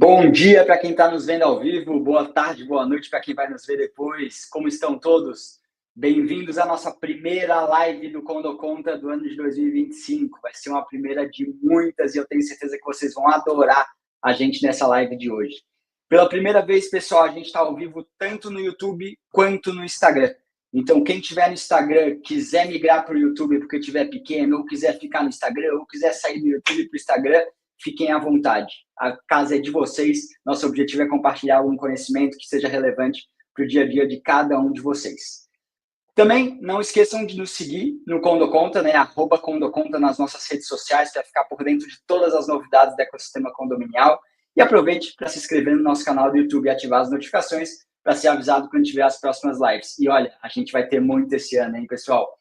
Bom dia para quem está nos vendo ao vivo, boa tarde, boa noite para quem vai nos ver depois. Como estão todos? Bem-vindos à nossa primeira live do Condo Conta do ano de 2025. Vai ser uma primeira de muitas e eu tenho certeza que vocês vão adorar a gente nessa live de hoje. Pela primeira vez, pessoal, a gente está ao vivo tanto no YouTube quanto no Instagram. Então, quem estiver no Instagram, quiser migrar para o YouTube porque estiver pequeno, ou quiser ficar no Instagram, ou quiser sair do YouTube para o Instagram, fiquem à vontade. A casa é de vocês. Nosso objetivo é compartilhar algum conhecimento que seja relevante para o dia a dia de cada um de vocês. Também não esqueçam de nos seguir no Condo Conta, né? @CondoConta nas nossas redes sociais para ficar por dentro de todas as novidades do ecossistema condominial. E aproveite para se inscrever no nosso canal do YouTube e ativar as notificações para ser avisado quando tiver as próximas lives. E olha, a gente vai ter muito esse ano, hein, pessoal?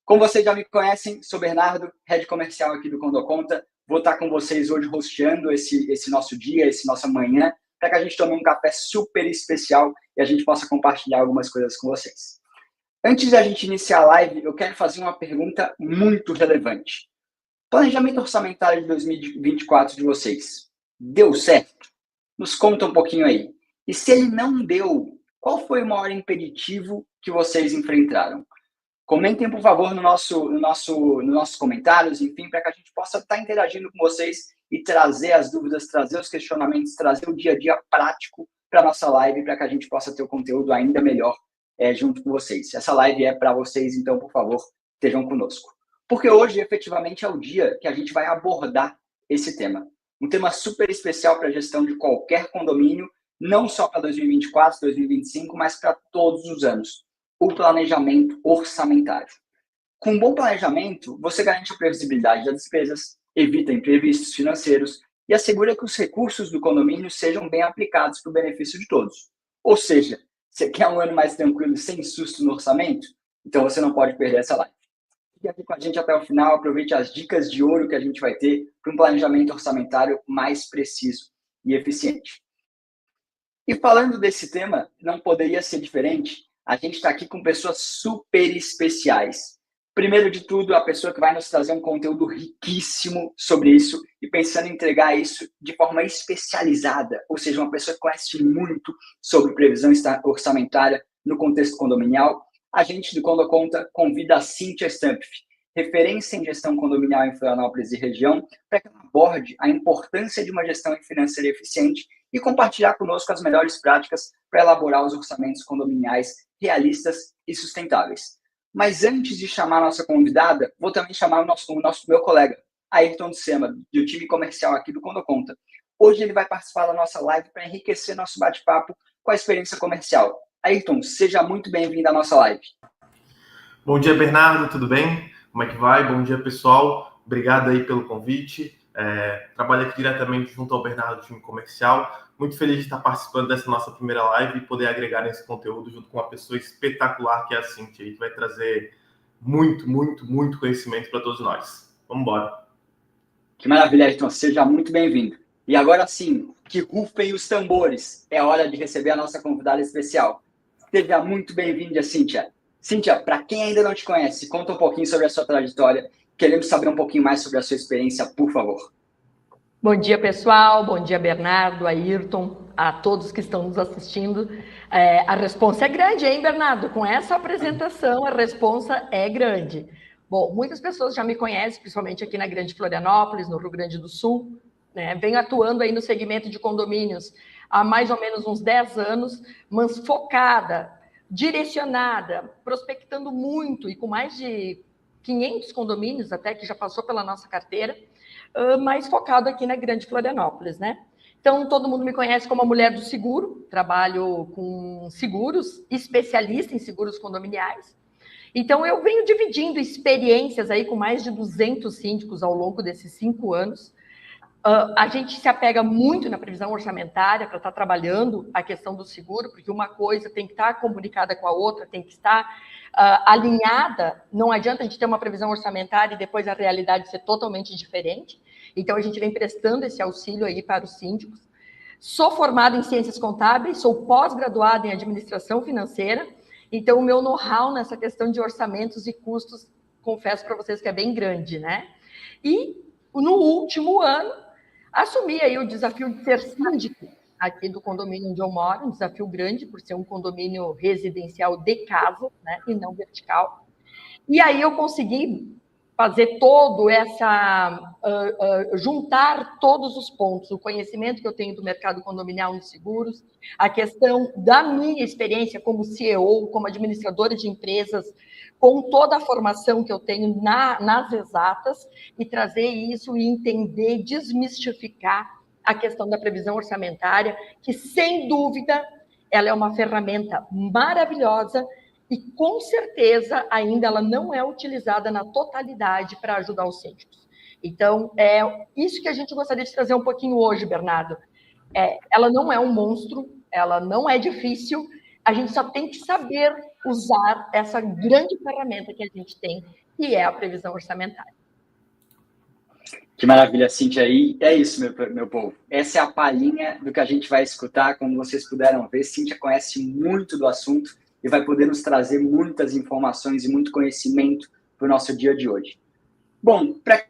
Como vocês já me conhecem, sou Bernardo, head comercial aqui do Condo Conta. Vou estar com vocês hoje hosteando esse nosso dia, esse nossa manhã, para que a gente tome um café super especial e a gente possa compartilhar algumas coisas com vocês. Antes da gente iniciar a live, eu quero fazer uma pergunta muito relevante. Planejamento orçamentário de 2024 de vocês, deu certo? Nos conta um pouquinho aí. E se ele não deu, qual foi o maior impeditivo que vocês enfrentaram? Comentem, por favor, nos nossos comentários, enfim, para que a gente possa estar interagindo com vocês e trazer as dúvidas, trazer os questionamentos, trazer o dia a dia prático para a nossa live, para que a gente possa ter o conteúdo ainda melhor junto com vocês. Essa live é para vocês, então, por favor, estejam conosco. Porque hoje, efetivamente, é o dia que a gente vai abordar esse tema. Um tema super especial para a gestão de qualquer condomínio, não só para 2024, 2025, mas para todos os anos. O planejamento orçamentário. Com um bom planejamento, você garante a previsibilidade das despesas, evita imprevistos financeiros e assegura que os recursos do condomínio sejam bem aplicados para o benefício de todos. Ou seja, você quer um ano mais tranquilo, sem susto no orçamento? Então você não pode perder essa live. Fique aqui com a gente até o final, aproveite as dicas de ouro que a gente vai ter para um planejamento orçamentário mais preciso e eficiente. E falando desse tema, não poderia ser diferente. A gente está aqui com pessoas super especiais. Primeiro de tudo, a pessoa que vai nos trazer um conteúdo riquíssimo sobre isso e pensando em entregar isso de forma especializada, ou seja, uma pessoa que conhece muito sobre previsão orçamentária no contexto condominial. A gente do Condo Conta convida a Cíntia Stampf, referência em gestão condominial em Florianópolis e região, para que ela aborde a importância de uma gestão financeira eficiente e compartilhar conosco as melhores práticas para elaborar os orçamentos condominiais realistas e sustentáveis. Mas antes de chamar a nossa convidada, vou também chamar meu colega, Ayrton de Sema, do time comercial aqui do Condo Conta. Hoje ele vai participar da nossa live para enriquecer nosso bate-papo com a experiência comercial. Ayrton, seja muito bem-vindo à nossa live. Bom dia, Bernardo, tudo bem? Como é que vai? Bom dia, pessoal. Obrigado aí pelo convite. Trabalho aqui diretamente junto ao Bernardo do time comercial. Muito feliz de estar participando dessa nossa primeira live e poder agregar nesse conteúdo junto com uma pessoa espetacular que é a Cíntia, que vai trazer muito conhecimento para todos nós. Vamos embora. Que maravilha, Ayrton. Seja muito bem-vindo. E agora sim, que rufem os tambores. É hora de receber a nossa convidada especial. Seja muito bem-vinda, Cíntia. Cíntia, para quem ainda não te conhece, conta um pouquinho sobre a sua trajetória. Queremos saber um pouquinho mais sobre a sua experiência, por favor. Bom dia, pessoal. Bom dia, Bernardo, Ayrton, a todos que estão nos assistindo. A responsa é grande, hein, Bernardo? Com essa apresentação, a responsa é grande. Bom, muitas pessoas já me conhecem, principalmente aqui na Grande Florianópolis, no Rio Grande do Sul, né? Venho atuando aí no segmento de condomínios há mais ou menos uns 10 anos, mas focada, direcionada, prospectando muito e com mais de 500 condomínios até que já passou pela nossa carteira, mais focado aqui na Grande Florianópolis, né? Então, todo mundo me conhece como a mulher do seguro, trabalho com seguros, especialista em seguros condominiais. Então, eu venho dividindo experiências aí com mais de 200 síndicos ao longo desses 5 anos. A gente se apega muito na previsão orçamentária para estar trabalhando a questão do seguro, porque uma coisa tem que estar comunicada com a outra, tem que estar alinhada. Não adianta a gente ter uma previsão orçamentária e depois a realidade ser totalmente diferente. Então, a gente vem prestando esse auxílio aí para os síndicos. Sou formada em ciências contábeis, sou pós-graduada em administração financeira, então o meu know-how nessa questão de orçamentos e custos, confesso para vocês que é bem grande, né? E no último ano, assumi aí o desafio de ser síndico aqui do condomínio onde eu moro, um desafio grande, por ser um condomínio residencial de casa, né, e não vertical. E aí eu consegui fazer todo essa... juntar todos os pontos, o conhecimento que eu tenho do mercado condominial nos seguros, a questão da minha experiência como CEO, como administradora de empresas, com toda a formação que eu tenho nas exatas, e trazer isso e entender, desmistificar a questão da previsão orçamentária, que, sem dúvida, ela é uma ferramenta maravilhosa e, com certeza, ainda ela não é utilizada na totalidade para ajudar os síndicos. Então, é isso que a gente gostaria de trazer um pouquinho hoje, Bernardo. Ela não é um monstro, ela não é difícil, a gente só tem que saber usar essa grande ferramenta que a gente tem, que é a previsão orçamentária. Que maravilha, Cíntia. E é isso, meu povo. Essa é a palhinha do que a gente vai escutar. Como vocês puderam ver, Cíntia conhece muito do assunto e vai poder nos trazer muitas informações e muito conhecimento para o nosso dia de hoje. Bom, para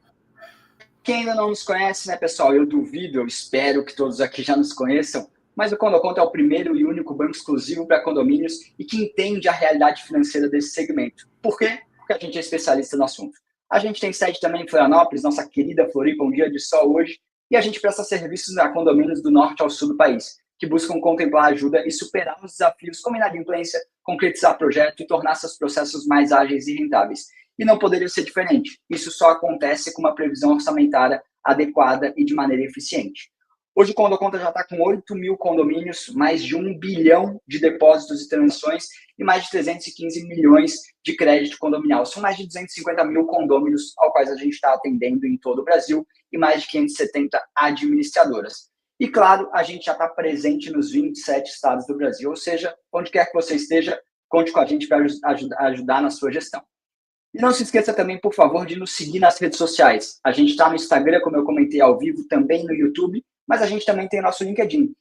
quem ainda não nos conhece, né, pessoal, eu duvido, eu espero que todos aqui já nos conheçam, mas o Condoconta é o primeiro e único banco exclusivo para condomínios e que entende a realidade financeira desse segmento. Por quê? Porque a gente é especialista no assunto. A gente tem sede também em Florianópolis, nossa querida Floripa, um dia de sol hoje, e a gente presta serviços a condomínios do norte ao sul do país, que buscam contemplar ajuda e superar os desafios como inadimplência, concretizar projeto e tornar seus processos mais ágeis e rentáveis. E não poderia ser diferente. Isso só acontece com uma previsão orçamentária adequada e de maneira eficiente. Hoje o Condoconta já está com 8 mil condomínios, mais de 1 bilhão de depósitos e transações e mais de 315 milhões de crédito condominial. São mais de 250 mil condôminos aos quais a gente está atendendo em todo o Brasil e mais de 570 administradoras. E, claro, a gente já está presente nos 27 estados do Brasil, ou seja, onde quer que você esteja, conte com a gente para ajudar na sua gestão. E não se esqueça também, por favor, de nos seguir nas redes sociais. A gente está no Instagram, como eu comentei, ao vivo, também no YouTube, mas a gente também tem nosso LinkedIn,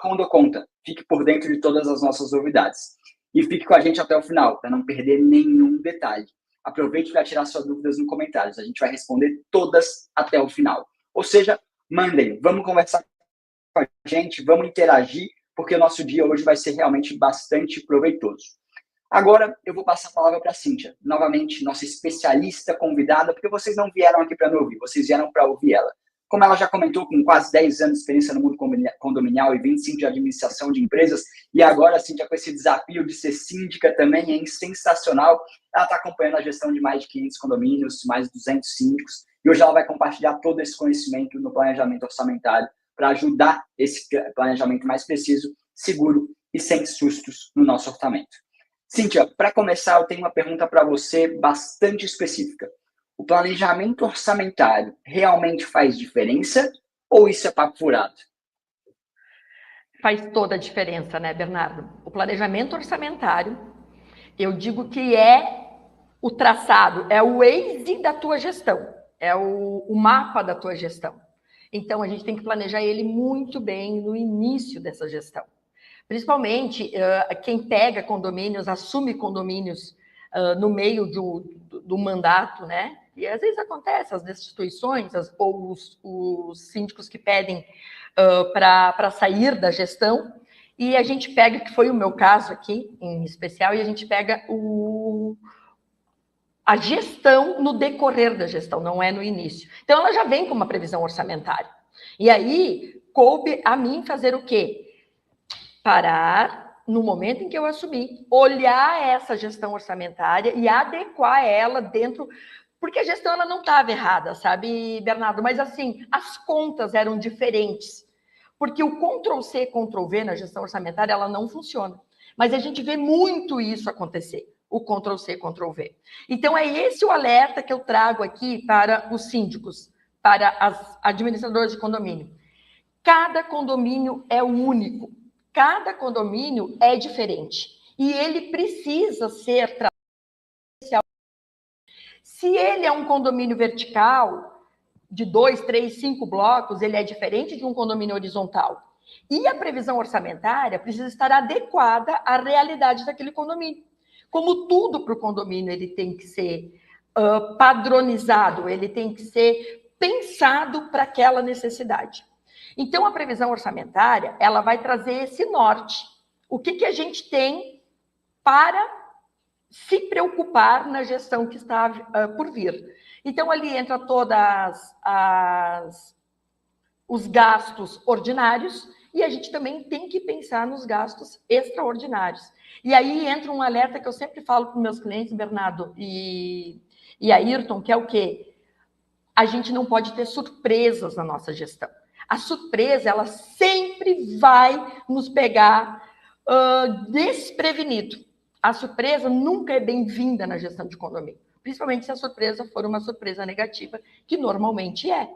@Condoconta. Fique por dentro de todas as nossas novidades. E fique com a gente até o final, para não perder nenhum detalhe. Aproveite para tirar suas dúvidas nos comentários. A gente vai responder todas até o final. Ou seja, mandem, vamos conversar com a gente, vamos interagir, porque o nosso dia hoje vai ser realmente bastante proveitoso. Agora eu vou passar a palavra para a Cíntia, novamente nossa especialista convidada, porque vocês não vieram aqui para me ouvir, vocês vieram para ouvir ela. Como ela já comentou, com quase 10 anos de experiência no mundo condominial e 25 de administração de empresas, e agora, Cíntia, com esse desafio de ser síndica também, é sensacional. Ela está acompanhando a gestão de mais de 500 condomínios, mais de 200 síndicos, e hoje ela vai compartilhar todo esse conhecimento no planejamento orçamentário para ajudar esse planejamento mais preciso, seguro e sem sustos no nosso orçamento. Cíntia, para começar, eu tenho uma pergunta para você bastante específica. O planejamento orçamentário realmente faz diferença ou isso é papo furado? Faz toda a diferença, né, Bernardo? O planejamento orçamentário, eu digo que é o traçado, é o Waze da tua gestão, é o mapa da tua gestão. Então, a gente tem que planejar ele muito bem no início dessa gestão. Principalmente quem pega condomínios, assume condomínios no meio do mandato, né? E às vezes acontece as destituições ou os síndicos que pedem para sair da gestão, e a gente pega, que foi o meu caso aqui, em especial, e a gente pega a gestão no decorrer da gestão, não é no início. Então, ela já vem com uma previsão orçamentária. E aí, coube a mim fazer o quê? Parar no momento em que eu assumi, olhar essa gestão orçamentária e adequar ela dentro... Porque a gestão ela não estava errada, sabe, Bernardo? Mas, assim, as contas eram diferentes. Porque o Ctrl-C, Ctrl-V na gestão orçamentária, ela não funciona. Mas a gente vê muito isso acontecer, o Ctrl-C, Ctrl-V. Então, é esse o alerta que eu trago aqui para os síndicos, para as administradoras de condomínio. Cada condomínio é único. Cada condomínio é diferente. E ele precisa ser tratado. Se ele é um condomínio vertical, de 2, 3, 5 blocos, ele é diferente de um condomínio horizontal. E a previsão orçamentária precisa estar adequada à realidade daquele condomínio. Como tudo para o condomínio, ele tem que ser padronizado, ele tem que ser pensado para aquela necessidade. Então, a previsão orçamentária, ela vai trazer esse norte. O que a gente tem para se preocupar na gestão que está por vir. Então, ali entra os gastos ordinários e a gente também tem que pensar nos gastos extraordinários. E aí entra um alerta que eu sempre falo para os meus clientes, Bernardo e Ayrton, que é o quê? A gente não pode ter surpresas na nossa gestão. A surpresa, ela sempre vai nos pegar desprevenido. A surpresa nunca é bem-vinda na gestão de condomínio, principalmente se a surpresa for uma surpresa negativa, que normalmente é.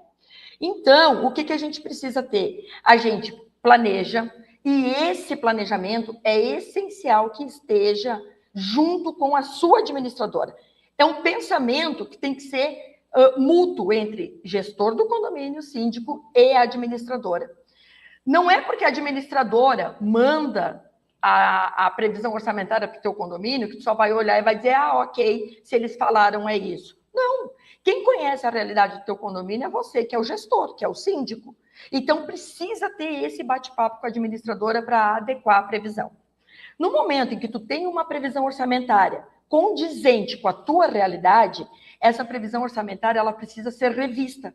Então, o que a gente precisa ter? A gente planeja, e esse planejamento é essencial que esteja junto com a sua administradora. É um pensamento que tem que ser mútuo entre gestor do condomínio, síndico e a administradora. Não é porque a administradora manda a previsão orçamentária para o teu condomínio que tu só vai olhar e vai dizer, ok, se eles falaram é isso. Não. Quem conhece a realidade do teu condomínio é você, que é o gestor, que é o síndico. Então, precisa ter esse bate-papo com a administradora para adequar a previsão. No momento em que tu tem uma previsão orçamentária condizente com a tua realidade, essa previsão orçamentária ela precisa ser revista.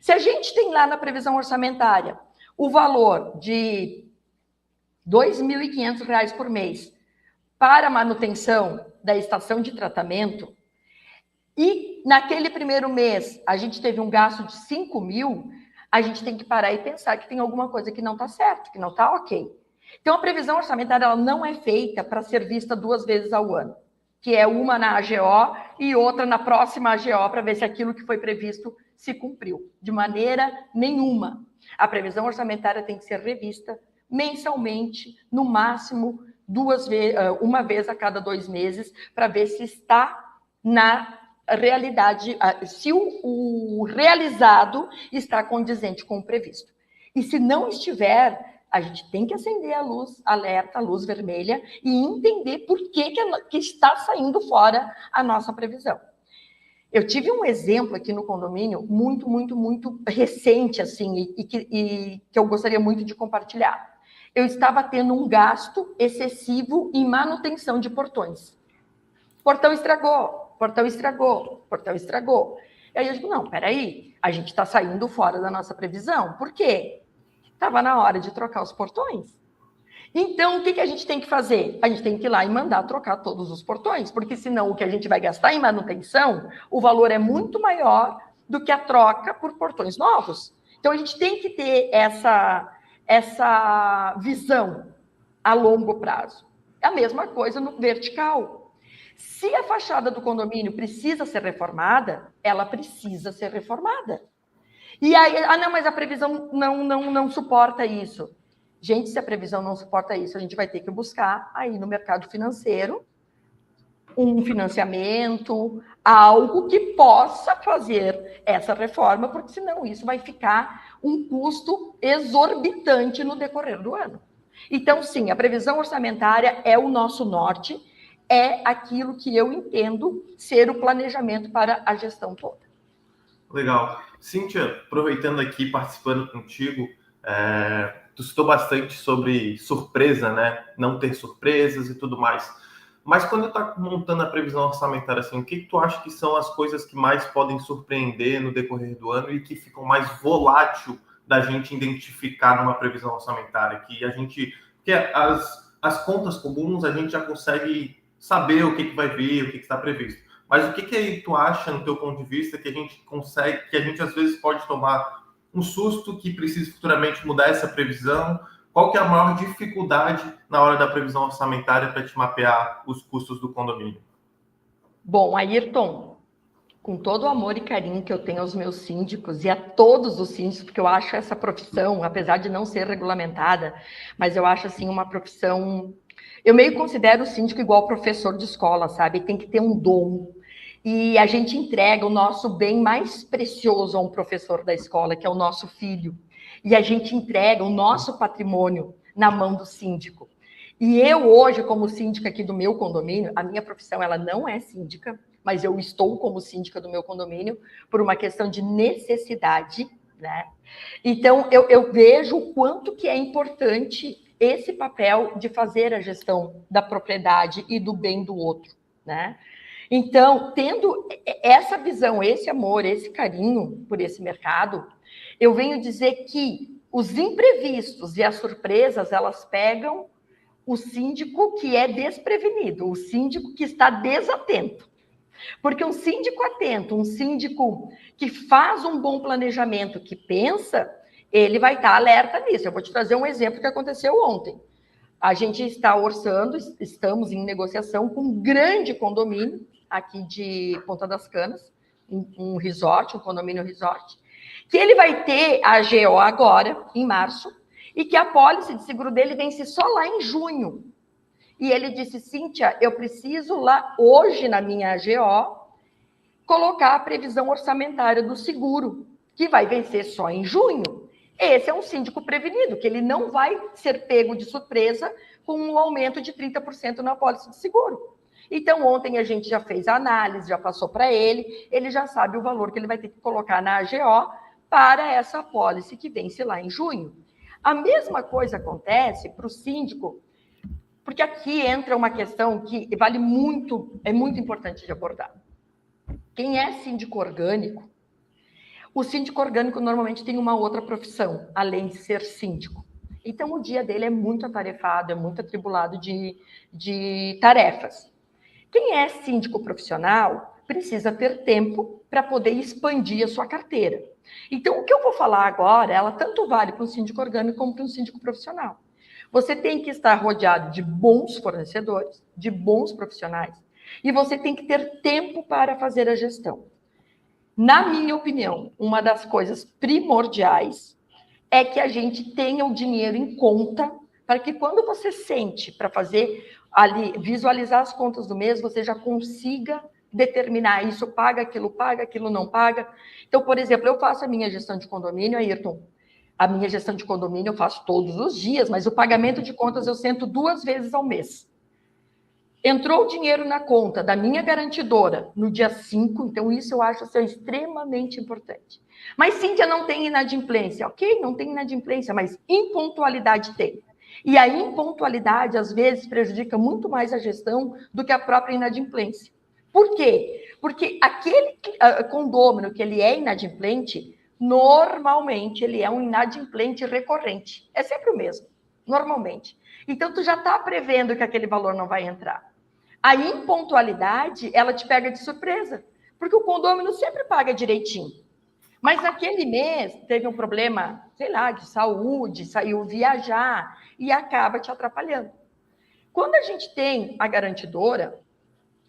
Se a gente tem lá na previsão orçamentária o valor de R$ 2.500 por mês para a manutenção da estação de tratamento, e naquele primeiro mês a gente teve um gasto de 5 mil, a gente tem que parar e pensar que tem alguma coisa que não está certo, que não está ok. Então, a previsão orçamentária ela não é feita para ser vista 2 vezes ao ano, que é uma na AGO e outra na próxima AGO, para ver se aquilo que foi previsto se cumpriu. De maneira nenhuma. A previsão orçamentária tem que ser revista mensalmente, no máximo uma vez a cada 2 meses, para ver se está na realidade, se o realizado está condizente com o previsto. E se não estiver, a gente tem que acender a luz, alerta, a luz vermelha, e entender por que está saindo fora a nossa previsão. Eu tive um exemplo aqui no condomínio, muito recente, assim, e que eu gostaria muito de compartilhar. Eu estava tendo um gasto excessivo em manutenção de portões. Portão estragou. E aí eu digo, não, peraí, a gente está saindo fora da nossa previsão. Por quê? Estava na hora de trocar os portões. Então, o que a gente tem que fazer? A gente tem que ir lá e mandar trocar todos os portões, porque senão o que a gente vai gastar em manutenção, o valor é muito maior do que a troca por portões novos. Então, a gente tem que ter essa visão a longo prazo. É a mesma coisa no vertical. Se a fachada do condomínio precisa ser reformada, ela precisa ser reformada. E aí, não, mas a previsão não suporta isso. Gente, se a previsão não suporta isso, a gente vai ter que buscar aí no mercado financeiro um financiamento, algo que possa fazer essa reforma, porque senão isso vai ficar um custo exorbitante no decorrer do ano. Então, sim, a previsão orçamentária é o nosso norte, é aquilo que eu entendo ser o planejamento para a gestão toda. Legal. Cíntia, aproveitando aqui, participando contigo, tu citou bastante sobre surpresa, né? Não ter surpresas e tudo mais. Mas quando está montando a previsão orçamentária, assim, o que tu acha que são as coisas que mais podem surpreender no decorrer do ano e que ficam mais volátil da gente identificar numa previsão orçamentária? Porque as contas comuns a gente já consegue saber o que vai vir, o que está previsto. Mas o que tu acha, no teu ponto de vista, que a gente às vezes pode tomar um susto que precisa futuramente mudar essa previsão? Qual que é a maior dificuldade na hora da previsão orçamentária para te mapear os custos do condomínio? Bom, Ayrton, com todo o amor e carinho que eu tenho aos meus síndicos e a todos os síndicos, porque eu acho essa profissão, apesar de não ser regulamentada, mas eu acho assim uma profissão... Eu meio considero o síndico igual professor de escola, sabe? Tem que ter um dom. E a gente entrega o nosso bem mais precioso a um professor da escola, que é o nosso filho. E a gente entrega o nosso patrimônio na mão do síndico. E eu hoje, como síndica aqui do meu condomínio, a minha profissão ela não é síndica, mas eu estou como síndica do meu condomínio por uma questão de necessidade, né? Então, eu vejo o quanto que é importante esse papel de fazer a gestão da propriedade e do bem do outro, né? Então, tendo essa visão, esse amor, esse carinho por esse mercado, eu venho dizer que os imprevistos e as surpresas, elas pegam o síndico que é desprevenido, o síndico que está desatento. Porque um síndico atento, um síndico que faz um bom planejamento, que pensa, ele vai estar alerta nisso. Eu vou te trazer um exemplo que aconteceu ontem. A gente está orçando, estamos em negociação com um grande condomínio aqui de Ponta das Canas, um resort, um condomínio resort, que ele vai ter a AGO agora, em março, e que a pólice de seguro dele vence só lá em junho. E ele disse, Cíntia, eu preciso lá hoje na minha AGO colocar a previsão orçamentária do seguro, que vai vencer só em junho. Esse é um síndico prevenido, que ele não vai ser pego de surpresa com um aumento de 30% na pólice de seguro. Então, ontem a gente já fez a análise, já passou para ele já sabe o valor que ele vai ter que colocar na AGO para essa apólice que vence lá em junho. A mesma coisa acontece para o síndico, porque aqui entra uma questão que vale muito, é muito importante de abordar. Quem é síndico orgânico, o síndico orgânico normalmente tem uma outra profissão, além de ser síndico. Então, o dia dele é muito atarefado, é muito atribulado de tarefas. Quem é síndico profissional precisa ter tempo para poder expandir a sua carteira. Então, o que eu vou falar agora, ela tanto vale para um síndico orgânico como para um síndico profissional. Você tem que estar rodeado de bons fornecedores, de bons profissionais, e você tem que ter tempo para fazer a gestão. Na minha opinião, uma das coisas primordiais é que a gente tenha o dinheiro em conta para que quando você sente para fazer ali, visualizar as contas do mês, você já consiga determinar isso paga, aquilo não paga. Então, por exemplo, eu faço a minha gestão de condomínio, Ayrton, a minha gestão de condomínio eu faço todos os dias, mas o pagamento de contas eu sento 2 vezes ao mês. Entrou o dinheiro na conta da minha garantidora no dia 5, então isso eu acho assim, extremamente importante. Mas, Cíntia, não tem inadimplência. Ok, não tem inadimplência, mas impontualidade tem. E a impontualidade, às vezes, prejudica muito mais a gestão do que a própria inadimplência. Por quê? Porque aquele condômino que ele é inadimplente, normalmente ele é um inadimplente recorrente. É sempre o mesmo, normalmente. Então, tu já está prevendo que aquele valor não vai entrar. A impontualidade, ela te pega de surpresa, porque o condômino sempre paga direitinho. Mas naquele mês teve um problema, sei lá, de saúde, saiu viajar e acaba te atrapalhando. Quando a gente tem a garantidora,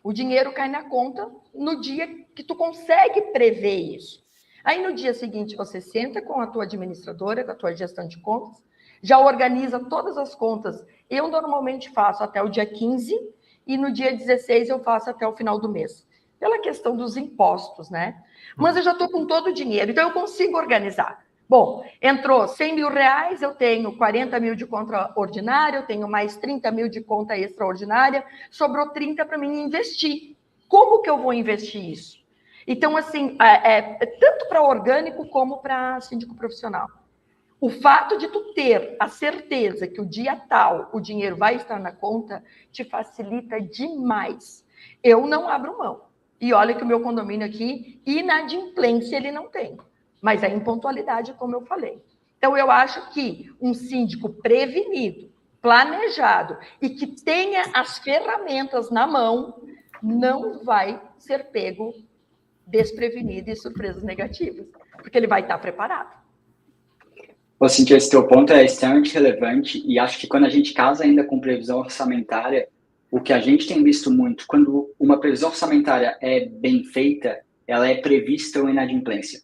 o dinheiro cai na conta no dia que tu consegue prever isso. Aí no dia seguinte você senta com a tua administradora, com a tua gestão de contas, já organiza todas as contas. Eu normalmente faço até o dia 15 e no dia 16 eu faço até o final do mês. Pela questão dos impostos, né? Mas eu já estou com todo o dinheiro, então eu consigo organizar. Bom, entrou 100 mil reais, eu tenho 40 mil de conta ordinária, eu tenho mais 30 mil de conta extraordinária, sobrou 30 para mim investir. Como que eu vou investir isso? Então, assim, tanto para orgânico como para síndico profissional. O fato de tu ter a certeza que o dia tal o dinheiro vai estar na conta te facilita demais. Eu não abro mão. E olha que o meu condomínio aqui, inadimplência ele não tem. Mas a impontualidade, como eu falei. Então, eu acho que um síndico prevenido, planejado e que tenha as ferramentas na mão, não vai ser pego desprevenido e surpresas negativas, porque ele vai estar preparado. Cíntia, esse teu ponto é extremamente relevante e acho que quando a gente casa ainda com previsão orçamentária, o que a gente tem visto muito, quando uma previsão orçamentária é bem feita, ela é prevista uma inadimplência.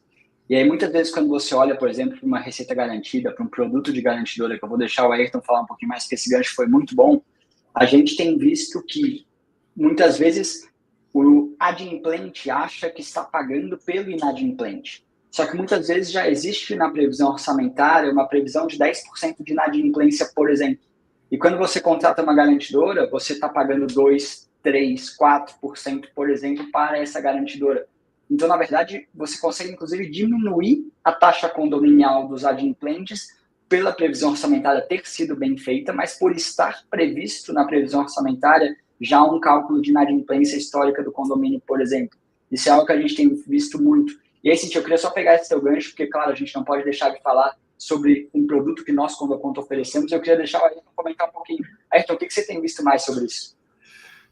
E aí, muitas vezes, quando você olha, por exemplo, para uma receita garantida, para um produto de garantidora, que eu vou deixar o Ayrton falar um pouquinho mais, porque esse gancho foi muito bom, a gente tem visto que, muitas vezes, o adimplente acha que está pagando pelo inadimplente. Só que, muitas vezes, já existe na previsão orçamentária uma previsão de 10% de inadimplência, por exemplo. E quando você contrata uma garantidora, você está pagando 2%, 3%, 4%, por exemplo, para essa garantidora. Então, na verdade, você consegue, inclusive, diminuir a taxa condominial dos adimplentes pela previsão orçamentária ter sido bem feita, mas por estar previsto na previsão orçamentária já um cálculo de inadimplência histórica do condomínio, por exemplo. Isso é algo que a gente tem visto muito. E aí, Cintia, eu queria só pegar esse teu gancho, porque, claro, a gente não pode deixar de falar sobre um produto que nós, quando a conta, oferecemos. Eu queria deixar o Ayrton comentar um pouquinho. Ayrton, o que você tem visto mais sobre isso?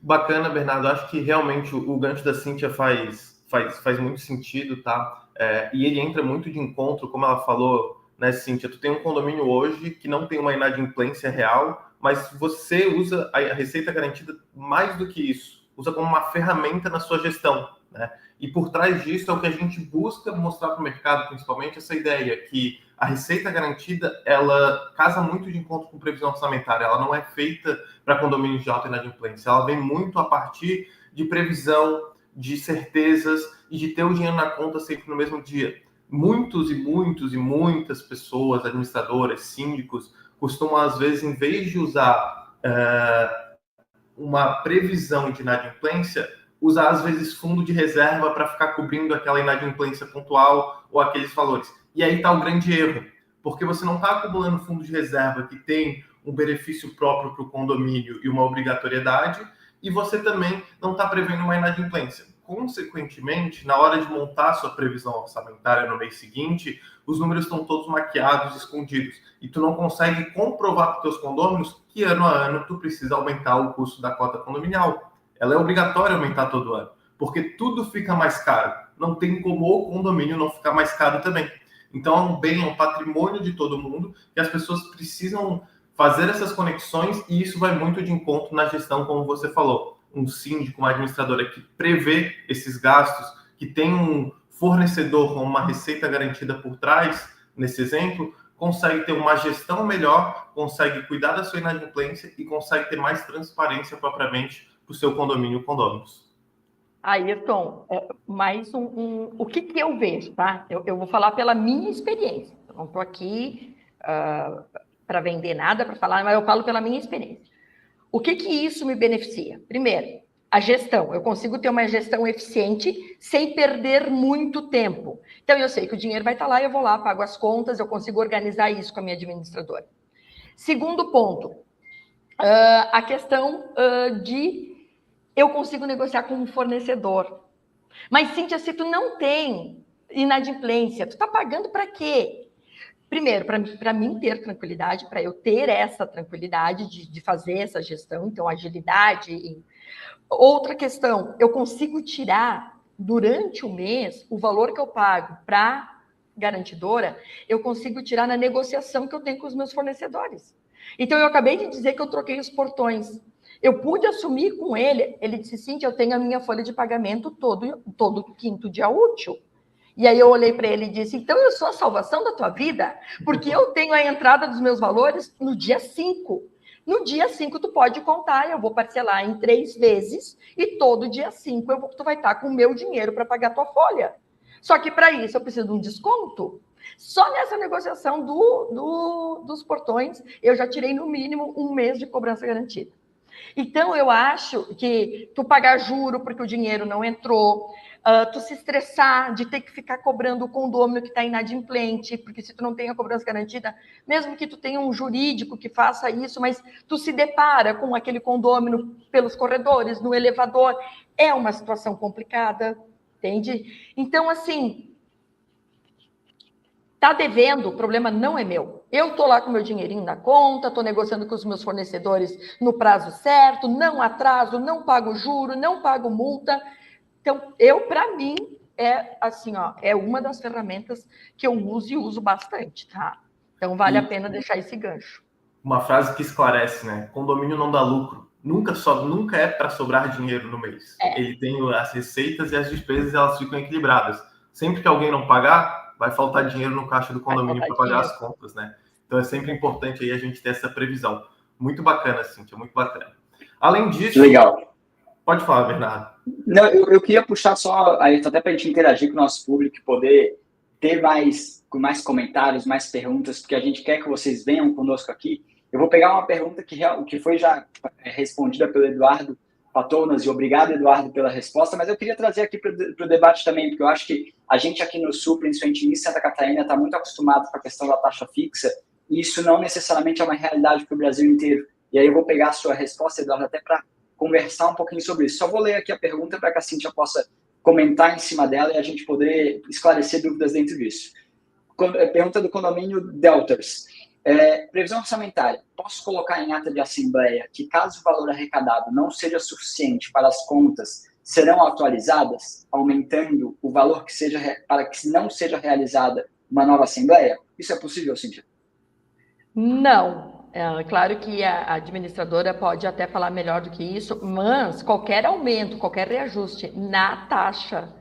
Bacana, Bernardo. Acho que realmente o gancho da Cintia faz muito sentido, tá? E ele entra muito de encontro, como ela falou, né, Cíntia? Tu tem um condomínio hoje que não tem uma inadimplência real, mas você usa a receita garantida mais do que isso, usa como uma ferramenta na sua gestão, né? E por trás disso é o que a gente busca mostrar para o mercado, principalmente essa ideia que a receita garantida, ela casa muito de encontro com previsão orçamentária, ela não é feita para condomínios de alta inadimplência, ela vem muito a partir de previsão, de certezas e de ter o dinheiro na conta sempre no mesmo dia. Muitas pessoas, administradoras, síndicos, costumam, às vezes, em vez de usar uma previsão de inadimplência, usar, às vezes, fundo de reserva para ficar cobrindo aquela inadimplência pontual ou aqueles valores. E aí está o grande erro, porque você não está acumulando fundo de reserva que tem um benefício próprio para o condomínio e uma obrigatoriedade, e você também não está prevendo uma inadimplência. Consequentemente, na hora de montar a sua previsão orçamentária no mês seguinte, os números estão todos maquiados, escondidos, e tu não consegue comprovar para os teus condôminos que ano a ano tu precisa aumentar o custo da cota condominial. Ela é obrigatória aumentar todo ano, porque tudo fica mais caro. Não tem como o condomínio não ficar mais caro também. Então é um bem, é um patrimônio de todo mundo, e as pessoas precisam fazer essas conexões, e isso vai muito de encontro na gestão, como você falou. Um síndico, uma administradora que prevê esses gastos, que tem um fornecedor com uma receita garantida por trás, nesse exemplo, consegue ter uma gestão melhor, consegue cuidar da sua inadimplência e consegue ter mais transparência propriamente para o seu condomínio condôminos. Ayrton, mais o que eu vejo, tá? Eu vou falar pela minha experiência. Eu não estou aqui para vender nada, para falar, mas eu falo pela minha experiência. O que isso me beneficia? Primeiro, a gestão. Eu consigo ter uma gestão eficiente sem perder muito tempo. Então, eu sei que o dinheiro vai estar lá, eu vou lá, pago as contas, eu consigo organizar isso com a minha administradora. Segundo ponto, a questão de eu consigo negociar com um fornecedor. Mas, Cíntia, se tu não tem inadimplência, tu está pagando para quê? Primeiro, para mim ter tranquilidade, para eu ter essa tranquilidade de fazer essa gestão, então agilidade. Outra questão, eu consigo tirar durante o mês o valor que eu pago para garantidora, eu consigo tirar na negociação que eu tenho com os meus fornecedores. Então, eu acabei de dizer que eu troquei os portões. Eu pude assumir com ele disse, Cíntia, eu tenho a minha folha de pagamento todo quinto dia útil. E aí eu olhei para ele e disse, então eu sou a salvação da tua vida, porque eu tenho a entrada dos meus valores no dia 5. No dia 5 tu pode contar, eu vou parcelar em 3 vezes e todo dia 5 tu vai estar com o meu dinheiro para pagar a tua folha. Só que para isso eu preciso de um desconto. Só nessa negociação dos portões eu já tirei no mínimo 1 mês de cobrança garantida. Então eu acho que tu pagar juro porque o dinheiro não entrou, tu se estressar de ter que ficar cobrando o condômino que está inadimplente, porque se tu não tem a cobrança garantida, mesmo que tu tenha um jurídico que faça isso, mas tu se depara com aquele condômino pelos corredores, no elevador, é uma situação complicada, entende? Então, assim, tá devendo, o problema não é meu. Eu estou lá com meu dinheirinho na conta, estou negociando com os meus fornecedores no prazo certo, não atraso, não pago juro, não pago multa. Então, para mim, é assim, ó, é uma das ferramentas que eu uso e uso bastante, tá? Então, vale a pena deixar esse gancho. Uma frase que esclarece, né? Condomínio não dá lucro. Nunca é para sobrar dinheiro no mês. Ele tem as receitas e as despesas, elas ficam equilibradas. Sempre que alguém não pagar, vai faltar dinheiro no caixa do condomínio para pagar as contas, né? Então, é sempre importante aí a gente ter essa previsão. Muito bacana, Cíntia, muito bacana. Além disso... Legal. Pode falar, Bernardo. Não, eu queria puxar só, até para a gente interagir com o nosso público e poder ter mais comentários, mais perguntas, porque a gente quer que vocês venham conosco aqui. Eu vou pegar uma pergunta que foi já respondida pelo Eduardo Patonas, e obrigado, Eduardo, pela resposta, mas eu queria trazer aqui para o debate também, porque eu acho que a gente aqui no Sul, principalmente em Santa Catarina, está muito acostumado com a questão da taxa fixa, e isso não necessariamente é uma realidade para o Brasil inteiro. E aí eu vou pegar a sua resposta, Eduardo, até para conversar um pouquinho sobre isso. Só vou ler aqui a pergunta para que a Cíntia possa comentar em cima dela e a gente poder esclarecer dúvidas dentro disso. Pergunta do condomínio Delters. Previsão orçamentária. Posso colocar em ata de assembleia que, caso o valor arrecadado não seja suficiente para as contas, serão atualizadas, aumentando o valor que seja para que não seja realizada uma nova assembleia? Isso é possível, Cíntia? Não. É claro que a administradora pode até falar melhor do que isso, mas qualquer aumento, qualquer reajuste na taxa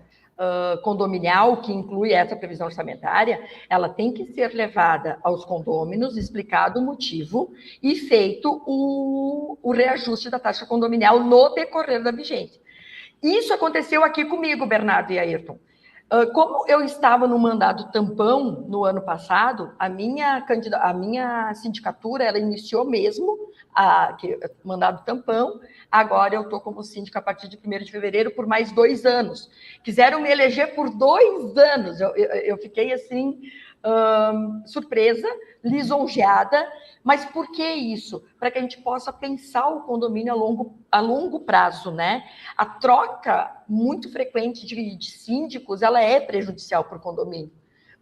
condominial, que inclui essa previsão orçamentária, ela tem que ser levada aos condôminos, explicado o motivo e feito o reajuste da taxa condominial no decorrer da vigência. Isso aconteceu aqui comigo, Bernardo e Ayrton. Como eu estava no mandado tampão no ano passado, a minha sindicatura, ela iniciou mesmo mandado tampão. Agora eu estou como síndica a partir de 1º de fevereiro por mais 2 anos. Quiseram me eleger por 2 anos. Eu fiquei assim, surpresa, lisonjeada. Mas por que isso? Para que a gente possa pensar o condomínio a longo prazo, né? A troca muito frequente de síndicos, ela é prejudicial para o condomínio.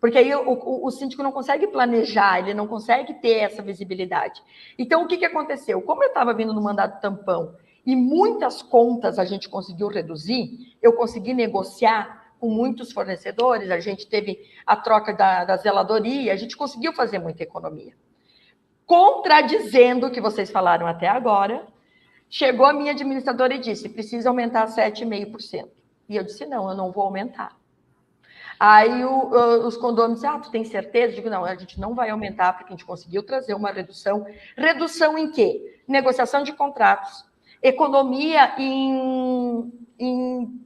Porque aí o síndico não consegue planejar, ele não consegue ter essa visibilidade. Então, o que aconteceu? Como eu estava vindo no mandado tampão e muitas contas a gente conseguiu reduzir, eu consegui negociar com muitos fornecedores, a gente teve a troca da zeladoria, a gente conseguiu fazer muita economia. Contradizendo o que vocês falaram até agora, chegou a minha administradora e disse, precisa aumentar 7,5%. E eu disse, não, eu não vou aumentar. Aí os condôminos disseram, tu tem certeza? Eu digo, não, a gente não vai aumentar, porque a gente conseguiu trazer uma redução. Redução em quê? Negociação de contratos, economia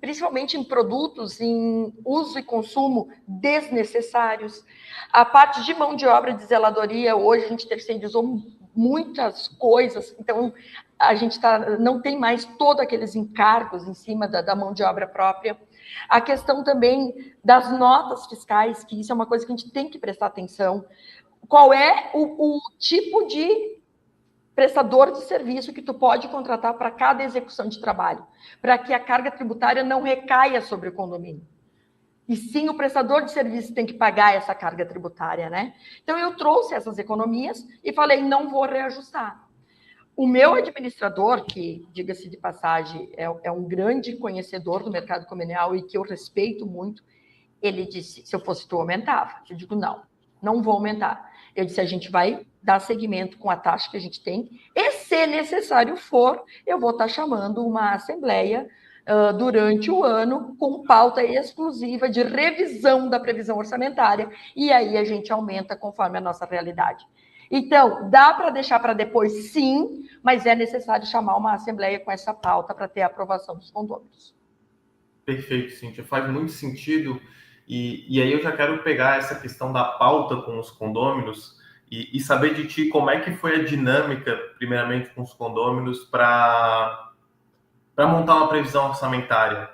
principalmente em produtos, em uso e consumo desnecessários. A parte de mão de obra de zeladoria, hoje a gente terceirizou muitas coisas, então a gente não tem mais todos aqueles encargos em cima da mão de obra própria. A questão também das notas fiscais, que isso é uma coisa que a gente tem que prestar atenção. Qual é o tipo de prestador de serviço que tu pode contratar para cada execução de trabalho, para que a carga tributária não recaia sobre o condomínio. E sim, o prestador de serviço tem que pagar essa carga tributária, né? Então, eu trouxe essas economias e falei, não vou reajustar. O meu administrador, que, diga-se de passagem, é um grande conhecedor do mercado condominial e que eu respeito muito, ele disse, se eu fosse tu, aumentava. Eu digo, não vou aumentar. Eu disse, a gente vai dar seguimento com a taxa que a gente tem e, se necessário for, eu vou estar chamando uma assembleia durante o ano com pauta exclusiva de revisão da previsão orçamentária e aí a gente aumenta conforme a nossa realidade. Então, dá para deixar para depois, sim, mas é necessário chamar uma assembleia com essa pauta para ter a aprovação dos condôminos. Perfeito, Cíntia. Faz muito sentido. E aí eu já quero pegar essa questão da pauta com os condôminos e saber de ti como é que foi a dinâmica, primeiramente, com os condôminos para montar uma previsão orçamentária.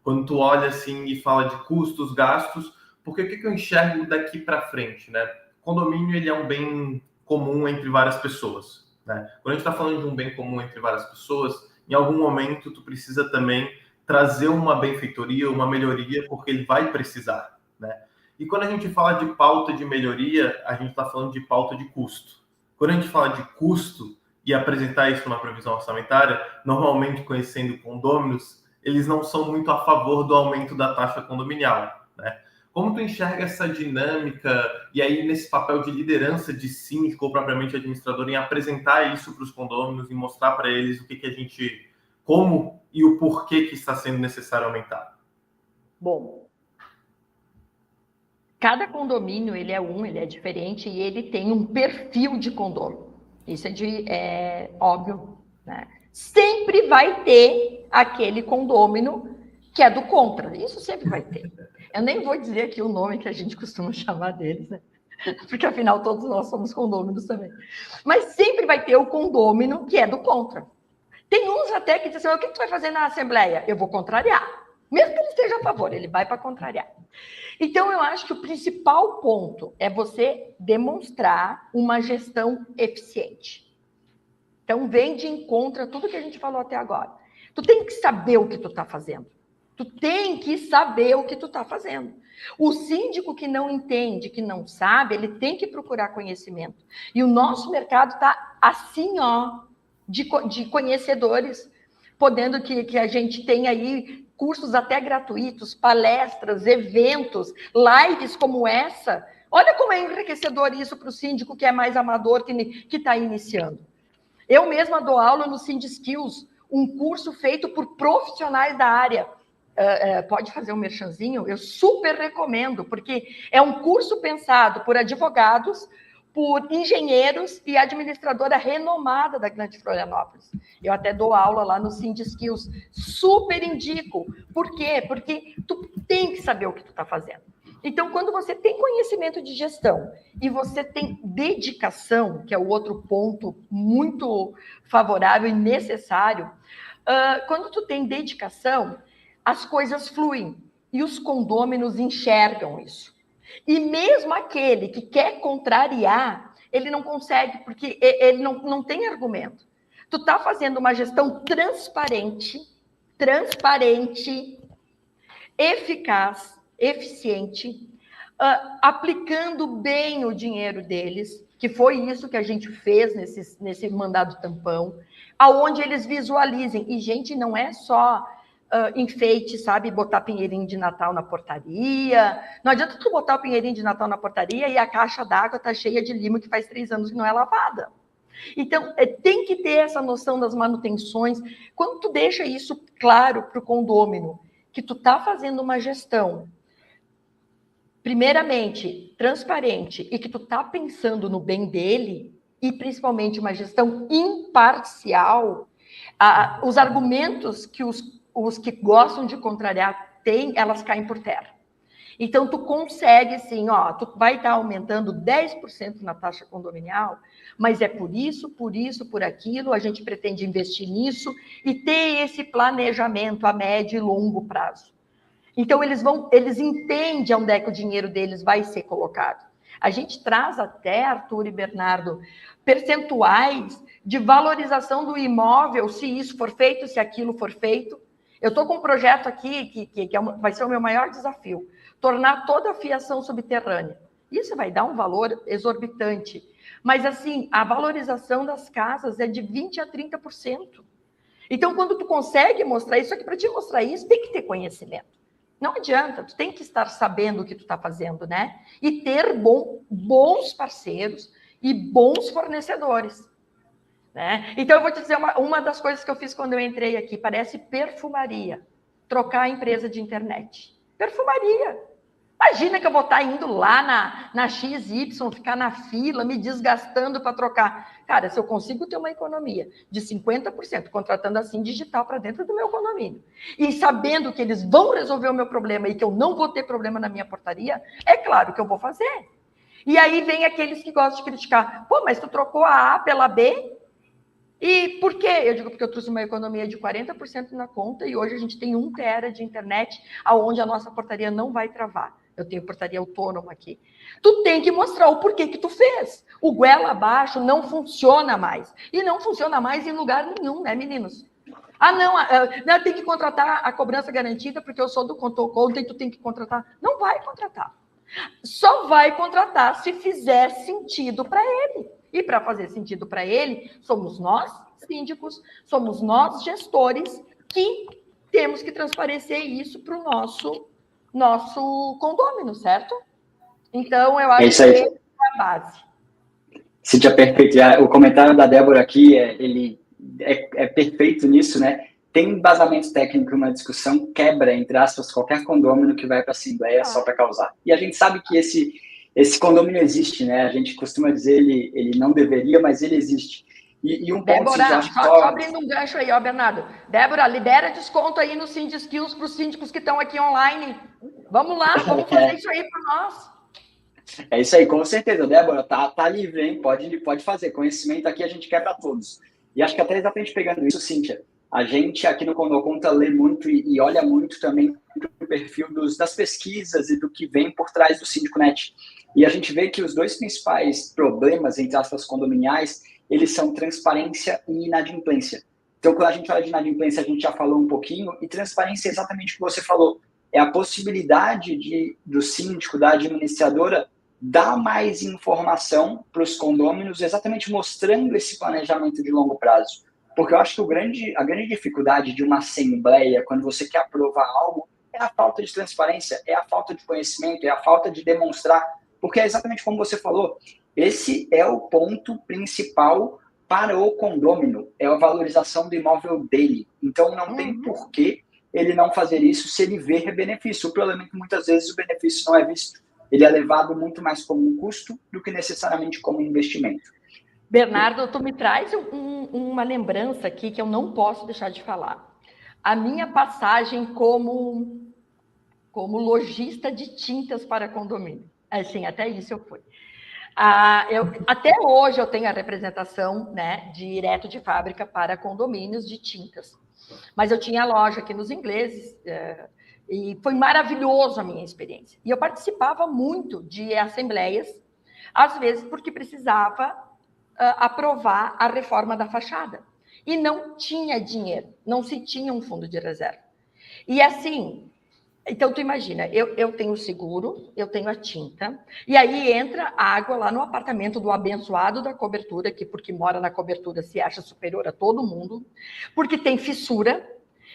Quando tu olha assim e fala de custos, gastos, porque o que eu enxergo daqui para frente, né? O condomínio, ele é um bem comum entre várias pessoas, né? Quando a gente está falando de um bem comum entre várias pessoas, em algum momento tu precisa também trazer uma benfeitoria, uma melhoria, porque ele vai precisar, né? E quando a gente fala de pauta de melhoria, a gente está falando de pauta de custo. Quando a gente fala de custo e apresentar isso numa previsão orçamentária, normalmente conhecendo condôminos, eles não são muito a favor do aumento da taxa condominial, né? Como tu enxerga essa dinâmica e aí nesse papel de liderança de síndico ou propriamente administrador em apresentar isso para os condôminos e mostrar para eles o que a gente, como e o porquê que está sendo necessário aumentar? Bom, cada condomínio ele é diferente e ele tem um perfil de condomínio. Isso é óbvio, né? Sempre vai ter aquele condômino que é do contra. Isso sempre vai ter. Eu nem vou dizer aqui o nome que a gente costuma chamar deles, né? Porque afinal todos nós somos condôminos também. Mas sempre vai ter o condômino que é do contra. Tem uns até que dizem assim, o que tu vai fazer na Assembleia? Eu vou contrariar. Mesmo que ele esteja a favor, ele vai para contrariar. Então, eu acho que o principal ponto é você demonstrar uma gestão eficiente. Então, vem de encontro a tudo que a gente falou até agora. Tu tem que saber o que tu está fazendo. Tu tem que saber o que tu está fazendo. O síndico que não entende, que não sabe, ele tem que procurar conhecimento. E o nosso mercado está assim, ó, de conhecedores, podendo que a gente tenha aí cursos até gratuitos, palestras, eventos, lives como essa. Olha como é enriquecedor isso para o síndico que é mais amador, que está iniciando. Eu mesma dou aula no SyndiSkills, um curso feito por profissionais da área. Pode fazer um merchanzinho? Eu super recomendo, porque é um curso pensado por advogados, por engenheiros e administradora renomada da Grande Florianópolis. Eu até dou aula lá no SyndiSkills. Super indico. Por quê? Porque tu tem que saber o que tu está fazendo. Então, quando você tem conhecimento de gestão e você tem dedicação, que é o outro ponto muito favorável e necessário, quando tu tem dedicação, as coisas fluem e os condôminos enxergam isso. E mesmo aquele que quer contrariar, ele não consegue, porque ele não tem argumento. Tu está fazendo uma gestão transparente, eficaz, eficiente, aplicando bem o dinheiro deles, que foi isso que a gente fez nesse mandado tampão, aonde eles visualizem. E, gente, não é só enfeite, sabe? Botar pinheirinho de Natal na portaria. Não adianta tu botar o pinheirinho de Natal na portaria e a caixa d'água tá cheia de limo que faz 3 anos que não é lavada. Então, tem que ter essa noção das manutenções. Quando tu deixa isso claro para o condômino, que tu tá fazendo uma gestão, primeiramente, transparente, e que tu tá pensando no bem dele, e principalmente uma gestão imparcial, os argumentos que os que gostam de contrariar têm, elas caem por terra. Então, tu consegue, sim, ó, tu vai estar aumentando 10% na taxa condominial, mas é por isso, por aquilo, a gente pretende investir nisso e ter esse planejamento a médio e longo prazo. Então, eles entendem onde é que o dinheiro deles vai ser colocado. A gente traz até, Arthur e Bernardo, percentuais de valorização do imóvel, se isso for feito, se aquilo for feito. Eu estou com um projeto aqui que vai ser o meu maior desafio, tornar toda a fiação subterrânea. Isso vai dar um valor exorbitante. Mas, assim, a valorização das casas é de 20% a 30%. Então, quando tu consegue mostrar isso, aqui para te mostrar isso, tem que ter conhecimento. Não adianta, tu tem que estar sabendo o que tu está fazendo, né? E ter bons parceiros e bons fornecedores. Né? Então, eu vou te dizer uma das coisas que eu fiz quando eu entrei aqui, parece perfumaria, trocar a empresa de internet. Perfumaria. Imagina que eu vou estar indo lá na XY, ficar na fila, me desgastando para trocar. Cara, se eu consigo ter uma economia de 50%, contratando assim digital para dentro do meu condomínio, e sabendo que eles vão resolver o meu problema e que eu não vou ter problema na minha portaria, é claro que eu vou fazer. E aí vem aqueles que gostam de criticar. Pô, mas tu trocou a A pela B? E por quê? Eu digo porque eu trouxe uma economia de 40% na conta e hoje a gente tem 1 tera de internet aonde a nossa portaria não vai travar. Eu tenho portaria autônoma aqui. Tu tem que mostrar o porquê que tu fez. O goela abaixo não funciona mais. E não funciona mais em lugar nenhum, né, meninos? Não, tem que contratar a cobrança garantida porque eu sou do conta e tu tem que contratar. Não vai contratar. Só vai contratar se fizer sentido para ele. E para fazer sentido para ele, somos nós, síndicos, somos nós, gestores, que temos que transparecer isso para o nosso condômino, certo? Então, eu acho que essa é a base. Cíntia, perfeito. O comentário da Débora aqui, ele é perfeito nisso, né? Tem embasamento técnico numa discussão, quebra, entre aspas, qualquer condômino que vai para a Assembleia só para causar. E a gente sabe que esse condômino existe, né? A gente costuma dizer ele não deveria, mas ele existe. E um ponto... Débora, só abrindo um gancho aí, ó, Bernardo. Débora, libera desconto aí no SyndiSkills para os síndicos que estão aqui online. Vamos lá, vamos fazer isso aí para nós. É isso aí, com certeza. Débora, tá livre, hein? Pode fazer. Conhecimento aqui a gente quer para todos. E acho que até exatamente pegando isso, Cíntia, a gente aqui no Condoconta lê muito e olha muito também o perfil das pesquisas e do que vem por trás do SíndicoNet. E a gente vê que os dois principais problemas, entre aspas, condominiais, eles são transparência e inadimplência. Então, quando a gente fala de inadimplência, a gente já falou um pouquinho, e transparência é exatamente o que você falou. É a possibilidade do síndico, da administradora, dar mais informação para os condôminos, exatamente mostrando esse planejamento de longo prazo. Porque eu acho que a grande dificuldade de uma assembleia, quando você quer aprovar algo, é a falta de transparência, é a falta de conhecimento, é a falta de demonstrar. Porque é exatamente como você falou, esse é o ponto principal para o condômino, é a valorização do imóvel dele. Então, não tem porquê ele não fazer isso se ele ver benefício. O problema é que muitas vezes o benefício não é visto. Ele é levado muito mais como um custo do que necessariamente como um investimento. Bernardo, tu me traz uma lembrança aqui que eu não posso deixar de falar. A minha passagem como lojista de tintas para condomínio. Assim, até isso eu fui. Até hoje eu tenho a representação, né, direto de fábrica para condomínios de tintas. Mas eu tinha loja aqui nos ingleses, e foi maravilhoso a minha experiência. E eu participava muito de assembleias, às vezes porque precisava aprovar a reforma da fachada. E não tinha dinheiro, não se tinha um fundo de reserva. E assim, então tu imagina, eu tenho seguro, eu tenho a tinta, e aí entra água lá no apartamento do abençoado da cobertura, que porque mora na cobertura se acha superior a todo mundo, porque tem fissura,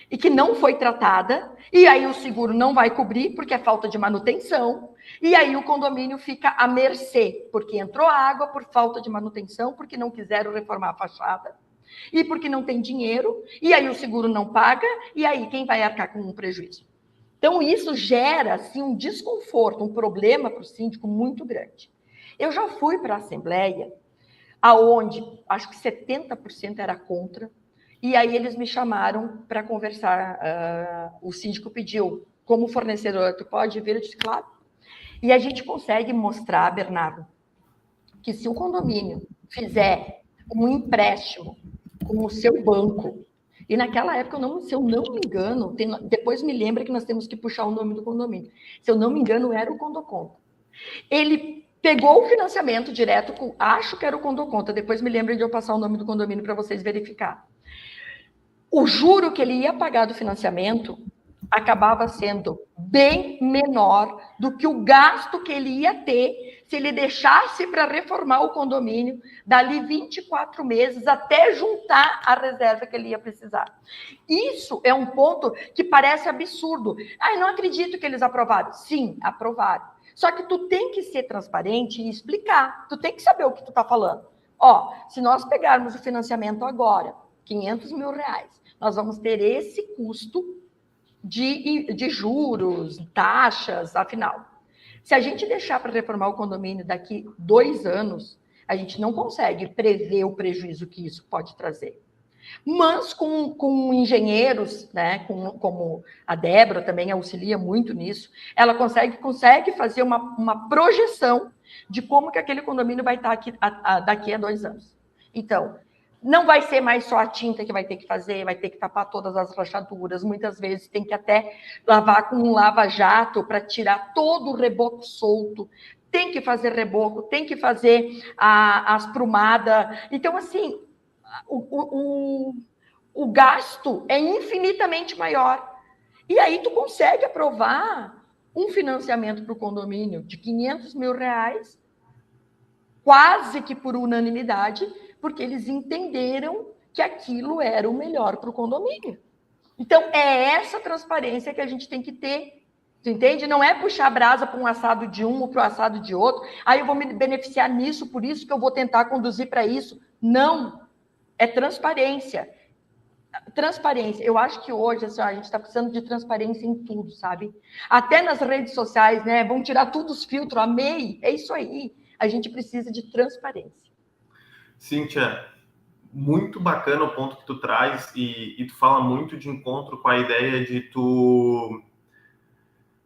e que não foi tratada, e aí o seguro não vai cobrir, porque é falta de manutenção, e aí o condomínio fica à mercê, porque entrou água por falta de manutenção, porque não quiseram reformar a fachada, e porque não tem dinheiro, e aí o seguro não paga, e aí quem vai arcar com um prejuízo? Então, isso gera assim, um desconforto, um problema para o síndico muito grande. Eu já fui para a Assembleia, aonde acho que 70% era contra, e aí eles me chamaram para conversar. O síndico pediu, como fornecedor, tu pode vir? Eu disse, claro. E a gente consegue mostrar, Bernardo, que se o condomínio fizer um empréstimo com o seu banco, e naquela época, se eu não me engano, depois me lembra que nós temos que puxar o nome do condomínio. Se eu não me engano, era o Condoconta. Ele pegou o financiamento direto, acho que era o Condoconta, depois me lembra de eu passar o nome do condomínio para vocês verificar. O juro que ele ia pagar do financiamento acabava sendo bem menor do que o gasto que ele ia ter se ele deixasse para reformar o condomínio dali 24 meses até juntar a reserva que ele ia precisar. Isso é um ponto que parece absurdo. Eu não acredito que eles aprovaram. Sim, aprovaram. Só que tu tem que ser transparente e explicar. Tu tem que saber o que tu está falando. Se nós pegarmos o financiamento agora, R$500 mil, nós vamos ter esse custo de juros, taxas, afinal. Se a gente deixar para reformar o condomínio daqui 2 anos, a gente não consegue prever o prejuízo que isso pode trazer. Mas com engenheiros, né, como a Débora também auxilia muito nisso, ela consegue fazer uma projeção de como que aquele condomínio vai estar aqui, daqui a 2 anos. Então, não vai ser mais só a tinta que vai ter que fazer, vai ter que tapar todas as rachaduras, muitas vezes tem que até lavar com um lava-jato para tirar todo o reboco solto, tem que fazer reboco, tem que fazer a asprumada. Então, assim, o gasto é infinitamente maior. E aí tu consegue aprovar um financiamento para o condomínio de R$500 mil, quase que por unanimidade, porque eles entenderam que aquilo era o melhor para o condomínio. Então, é essa transparência que a gente tem que ter, tu entende? Não é puxar a brasa para um assado de um ou para o assado de outro, aí eu vou me beneficiar nisso, por isso que eu vou tentar conduzir para isso. Não, é transparência. Transparência, eu acho que hoje assim, a gente está precisando de transparência em tudo, sabe? Até nas redes sociais, né? Vão tirar todos os filtros, amei, é isso aí. A gente precisa de transparência. Cíntia, muito bacana o ponto que tu traz e tu fala muito de encontro com a ideia de tu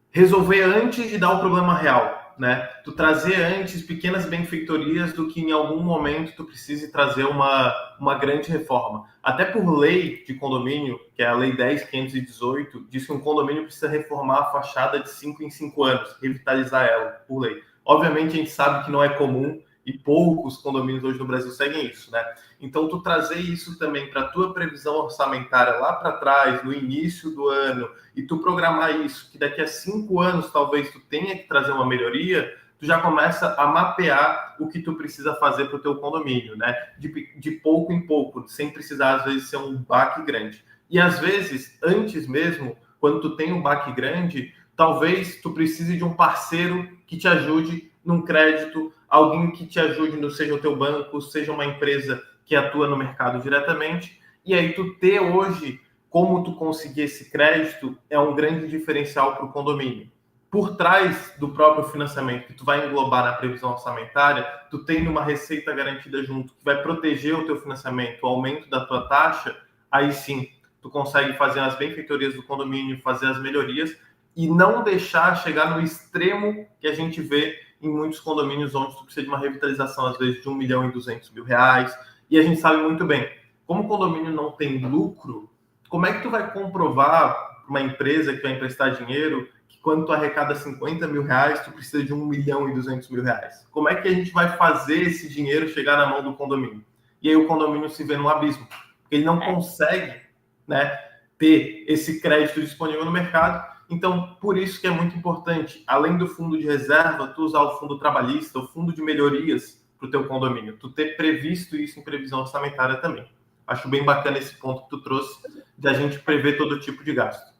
resolver antes de dar o problema real. né? Tu trazer antes pequenas benfeitorias do que em algum momento tu precise trazer uma grande reforma. Até por lei de condomínio, que é a Lei 10.518, diz que um condomínio precisa reformar a fachada de 5 em 5 anos, revitalizar ela, por lei. Obviamente, a gente sabe que não é comum e poucos condomínios hoje no Brasil seguem isso, né? Então, tu trazer isso também para a tua previsão orçamentária lá para trás, no início do ano, e tu programar isso, que daqui a 5 anos talvez tu tenha que trazer uma melhoria, tu já começa a mapear o que tu precisa fazer para o teu condomínio, né? De pouco em pouco, sem precisar, às vezes, ser um baque grande. E, às vezes, antes mesmo, quando tu tem um baque grande, talvez tu precise de um parceiro que te ajude num crédito, alguém que te ajude, seja o teu banco, seja uma empresa que atua no mercado diretamente, e aí tu ter hoje como tu conseguir esse crédito é um grande diferencial para o condomínio. Por trás do próprio financiamento que tu vai englobar na previsão orçamentária, tu tendo uma receita garantida junto, que vai proteger o teu financiamento, o aumento da tua taxa, aí sim, tu consegue fazer as benfeitorias do condomínio, fazer as melhorias e não deixar chegar no extremo que a gente vê em muitos condomínios onde tu precisa de uma revitalização, às vezes, de R$1.200.000, e a gente sabe muito bem, como o condomínio não tem lucro, como é que tu vai comprovar para uma empresa que vai emprestar dinheiro que quando tu arrecada R$50.000, tu precisa de R$1.200.000? Como é que a gente vai fazer esse dinheiro chegar na mão do condomínio? E aí o condomínio se vê num abismo, porque ele não consegue, né, ter esse crédito disponível no mercado. Então, por isso que é muito importante, além do fundo de reserva, tu usar o fundo trabalhista, o fundo de melhorias para o teu condomínio, tu ter previsto isso em previsão orçamentária também. Acho bem bacana esse ponto que tu trouxe, de a gente prever todo tipo de gasto.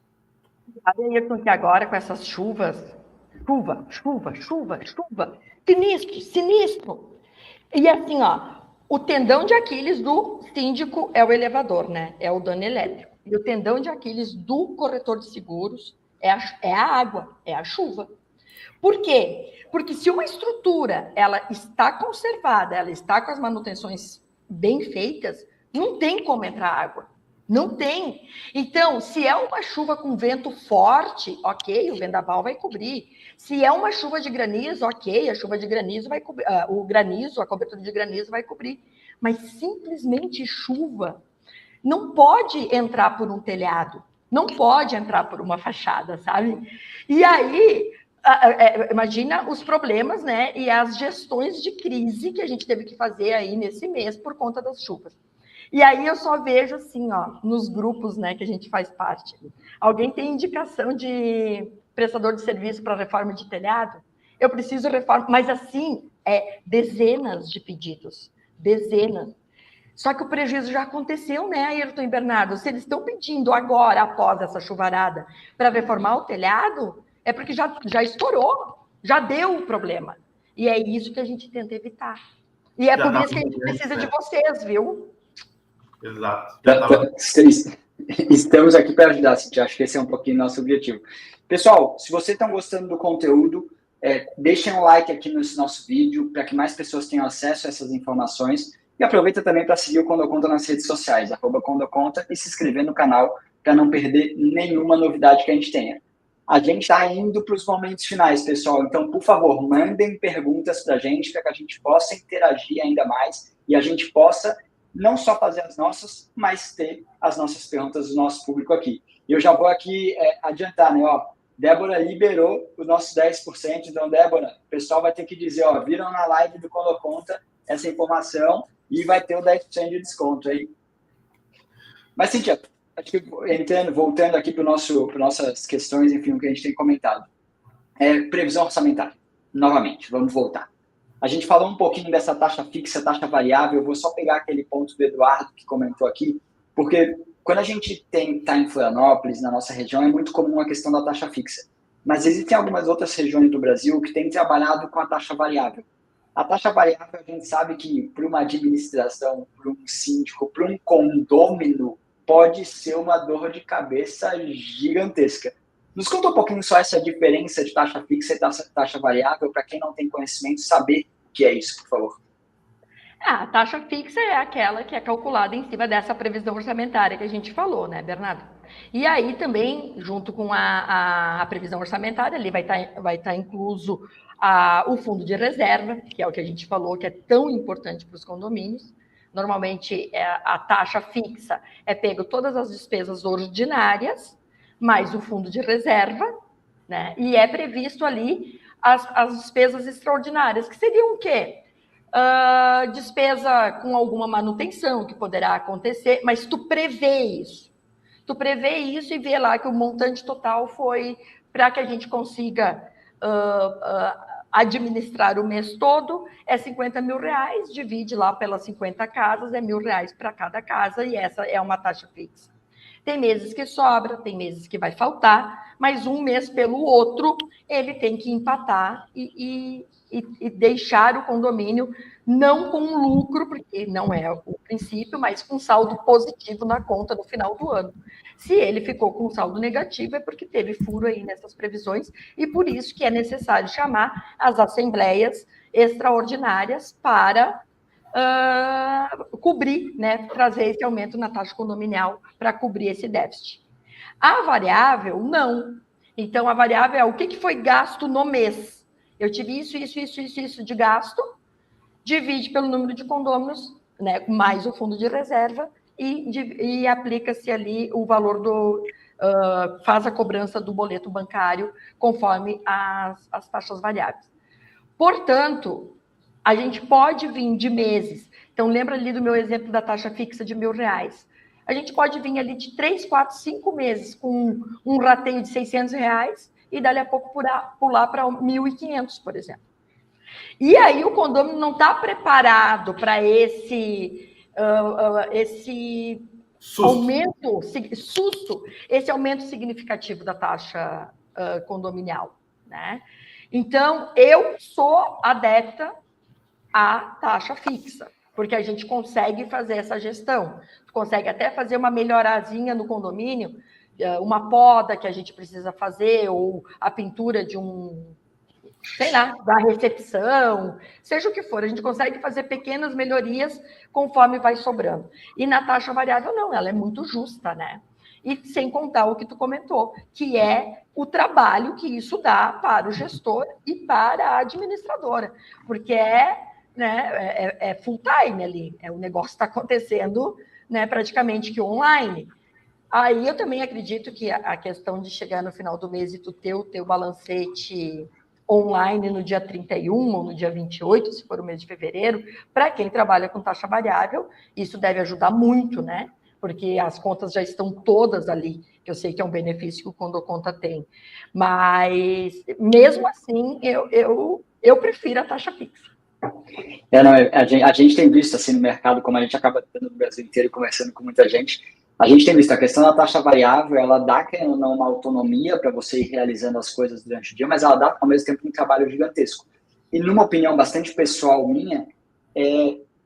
Sabe, Ayrton, que agora com essas chuvas, chuva, sinistro. E assim, ó, o tendão de Aquiles do síndico é o elevador, né? É o dano elétrico. E o tendão de Aquiles do corretor de seguros é a água, é a chuva. Por quê? Porque se uma estrutura ela está conservada, ela está com as manutenções bem feitas, não tem como entrar água. Não tem. Então, se é uma chuva com vento forte, ok, o vendaval vai cobrir. Se é uma chuva de granizo, ok, a chuva de granizo vai cobrir, a cobertura de granizo vai cobrir. Mas simplesmente chuva não pode entrar por um telhado, não pode entrar por uma fachada, sabe? E aí, imagina os problemas, né? E as gestões de crise que a gente teve que fazer aí nesse mês por conta das chuvas. E aí eu só vejo assim, ó, nos grupos, né, que a gente faz parte. Alguém tem indicação de prestador de serviço para reforma de telhado? Eu preciso reforma, mas assim, dezenas de pedidos, dezenas. Só que o prejuízo já aconteceu, né, Ayrton e Bernardo? Se eles estão pedindo agora, após essa chuvarada, para reformar o telhado, é porque já estourou, já deu o problema. E é isso que a gente tenta evitar. E é por isso que a gente precisa de vocês, viu? Exato. Estamos aqui para ajudar, Cintia. Acho que esse é um pouquinho nosso objetivo. Pessoal, se vocês estão gostando do conteúdo, deixem um like aqui nesse nosso vídeo para que mais pessoas tenham acesso a essas informações. E aproveita também para seguir o Condoconta nas redes sociais, @Condoconta, e se inscrever no canal para não perder nenhuma novidade que a gente tenha. A gente está indo para os momentos finais, pessoal. Então, por favor, mandem perguntas para a gente, para que a gente possa interagir ainda mais e a gente possa não só fazer as nossas, mas ter as nossas perguntas do nosso público aqui. E eu já vou aqui adiantar, né? Ó, Débora liberou o nosso 10%. Então, Débora, o pessoal vai ter que dizer, ó, viram na live do Condoconta essa informação e vai ter o 10% de desconto aí. Mas, Cintia, acho que voltando aqui para nossas questões, enfim, o que a gente tem comentado. Previsão orçamentária. Novamente, vamos voltar. A gente falou um pouquinho dessa taxa fixa, taxa variável. Eu vou só pegar aquele ponto do Eduardo que comentou aqui, porque quando a gente está em Florianópolis, na nossa região, é muito comum a questão da taxa fixa. Mas existem algumas outras regiões do Brasil que têm trabalhado com a taxa variável. A taxa variável, a gente sabe que para uma administração, para um síndico, para um condômino, pode ser uma dor de cabeça gigantesca. Nos conta um pouquinho só essa diferença de taxa fixa e taxa variável, para quem não tem conhecimento, saber o que é isso, por favor. A taxa fixa é aquela que é calculada em cima dessa previsão orçamentária que a gente falou, né, Bernardo? E aí também, junto com a previsão orçamentária, ali vai estar incluso o fundo de reserva, que é o que a gente falou, que é tão importante para os condomínios. Normalmente, a taxa fixa é pego todas as despesas ordinárias, mais o fundo de reserva, né? E é previsto ali as despesas extraordinárias, que seriam o quê? Despesa com alguma manutenção que poderá acontecer, mas tu prevê isso. Tu prevê isso e vê lá que o montante total foi para que a gente consiga administrar o mês todo, é R$50 mil, divide lá pelas 50 casas, é R$1.000 para cada casa, e essa é uma taxa fixa. Tem meses que sobra, tem meses que vai faltar, mas um mês pelo outro, ele tem que empatar e deixar o condomínio não com lucro, porque não é o princípio, mas com saldo positivo na conta no final do ano. Se ele ficou com saldo negativo, é porque teve furo aí nessas previsões, e por isso que é necessário chamar as assembleias extraordinárias para cobrir, né, trazer esse aumento na taxa condominial para cobrir esse déficit. A variável, não. Então, a variável é o que foi gasto no mês. Eu tive isso de gasto, divide pelo número de condôminos, né, mais o fundo de reserva, e aplica-se ali o valor faz a cobrança do boleto bancário conforme as taxas variáveis. Portanto, a gente pode vir de meses. Então, lembra ali do meu exemplo da taxa fixa de R$1.000. A gente pode vir ali de 3, 4, 5 meses com um rateio de R$600 e dali a pouco pular para 1.500, por exemplo. E aí o condomínio não está preparado para esse aumento, esse aumento significativo da taxa condominial, né? Então, eu sou adepta à taxa fixa, porque a gente consegue fazer essa gestão, consegue até fazer uma melhorazinha no condomínio, uma poda que a gente precisa fazer, ou a pintura de sei lá, da recepção, seja o que for, a gente consegue fazer pequenas melhorias conforme vai sobrando. E na taxa variável, não, ela é muito justa, né? E sem contar o que tu comentou, que é o trabalho que isso dá para o gestor e para a administradora, porque é full time ali, o negócio está acontecendo, né, praticamente que online. Aí eu também acredito que a questão de chegar no final do mês e tu ter o teu balancete online no dia 31 ou no dia 28, se for o mês de fevereiro, para quem trabalha com taxa variável, isso deve ajudar muito, né? Porque as contas já estão todas ali, que eu sei que é um benefício que o Condoconta tem. Mas, mesmo assim, eu prefiro a taxa fixa. A gente tem visto assim no mercado, como a gente acaba tendo no Brasil inteiro conversando com muita gente, a gente tem visto a questão da taxa variável, ela dá, querendo ou não, uma autonomia para você ir realizando as coisas durante o dia, mas ela dá, ao mesmo tempo, um trabalho gigantesco. E numa opinião bastante pessoal minha,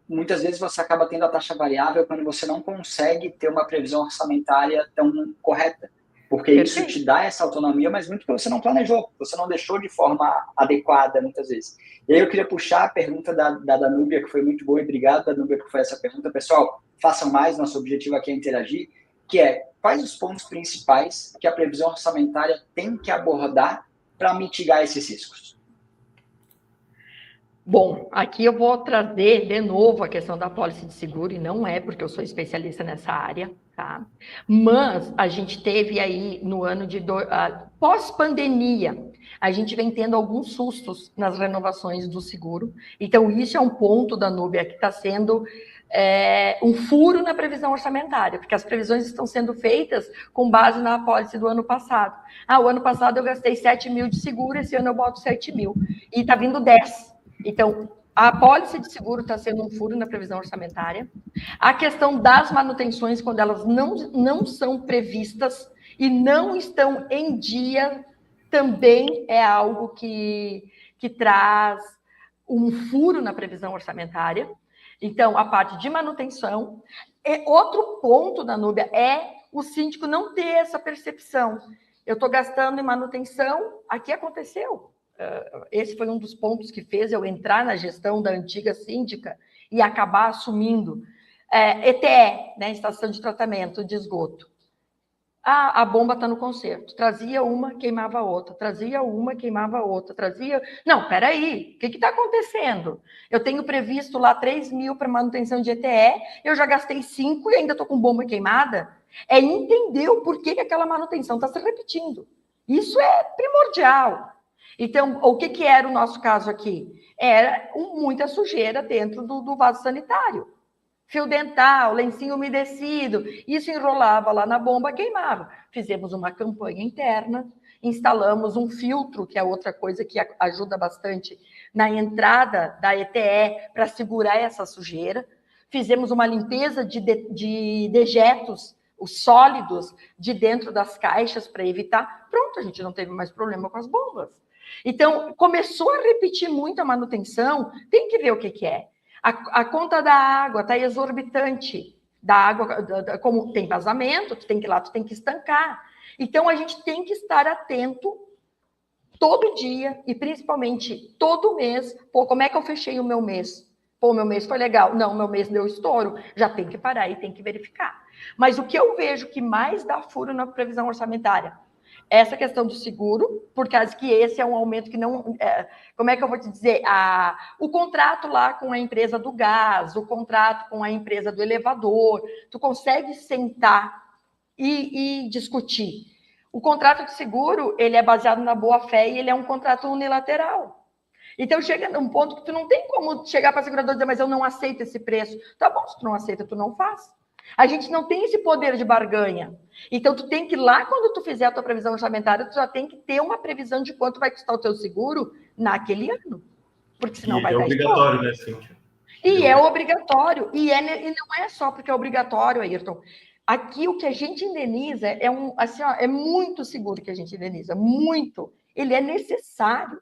muitas vezes você acaba tendo a taxa variável quando você não consegue ter uma previsão orçamentária tão correta, porque isso te dá essa autonomia, mas muito porque você não planejou, você não deixou de forma adequada muitas vezes. E aí eu queria puxar a pergunta da Danúbia, que foi muito boa, e obrigado, Danúbia, por fazer essa pergunta. Pessoal, façam mais, nosso objetivo aqui é interagir, que é quais os pontos principais que a previsão orçamentária tem que abordar para mitigar esses riscos? Bom, aqui eu vou trazer de novo a questão da apólice de seguro, e não é porque eu sou especialista nessa área, tá? Mas a gente teve aí no ano de pós-pandemia, a gente vem tendo alguns sustos nas renovações do seguro. Então, isso é um ponto da Núbia que está sendo um furo na previsão orçamentária, porque as previsões estão sendo feitas com base na apólice do ano passado. O ano passado eu gastei 7 mil de seguro, esse ano eu boto 7 mil. E está vindo 10. Então, a apólice de seguro está sendo um furo na previsão orçamentária. A questão das manutenções, quando elas não são previstas e não estão em dia, também é algo que traz um furo na previsão orçamentária. Então, a parte de manutenção. Outro ponto da Núbia é o síndico não ter essa percepção. Eu estou gastando em manutenção, aqui aconteceu. Esse foi um dos pontos que fez eu entrar na gestão da antiga síndica e acabar assumindo ETE, né, estação de tratamento de esgoto. A bomba está no conserto. Trazia uma, queimava a outra. Trazia uma, queimava a outra. Trazia... Não, peraí, o que está acontecendo? Eu tenho previsto lá 3 mil para manutenção de ETE, eu já gastei 5 e ainda estou com bomba queimada. É entender o porquê que aquela manutenção está se repetindo. Isso é primordial. Então, o que era o nosso caso aqui? Era muita sujeira dentro do vaso sanitário. Fio dental, lencinho umedecido, isso enrolava lá na bomba, queimava. Fizemos uma campanha interna, instalamos um filtro, que é outra coisa que ajuda bastante na entrada da ETE para segurar essa sujeira. Fizemos uma limpeza de dejetos, os sólidos, de dentro das caixas para evitar. Pronto, a gente não teve mais problema com as bombas. Então, começou a repetir muito a manutenção, tem que ver o que é. A conta da água está exorbitante. Da água, como tem vazamento, tu tem que ir lá, tu tem que estancar. Então, a gente tem que estar atento todo dia e principalmente todo mês. Pô, como é que eu fechei o meu mês? Pô, meu mês foi legal. Não, meu mês deu estouro. Já tem que parar e tem que verificar. Mas o que eu vejo que mais dá furo na previsão orçamentária? Essa questão do seguro, por causa que esse é um aumento que não... como é que eu vou te dizer? O contrato lá com a empresa do gás, o contrato com a empresa do elevador, tu consegue sentar e discutir. O contrato de seguro, ele é baseado na boa-fé e ele é um contrato unilateral. Então, chega num ponto que tu não tem como chegar para a seguradora e dizer, mas eu não aceito esse preço. Tá bom, se tu não aceita, tu não faz. A gente não tem esse poder de barganha. Então, tu tem que lá, quando tu fizer a tua previsão orçamentária, tu já tem que ter uma previsão de quanto vai custar o teu seguro naquele ano. Porque senão vai dar obrigatório, né, Cíntia? E é obrigatório. E não é só porque é obrigatório, Ayrton. Aqui o que a gente indeniza é muito seguro que a gente indeniza. Muito. Ele é necessário.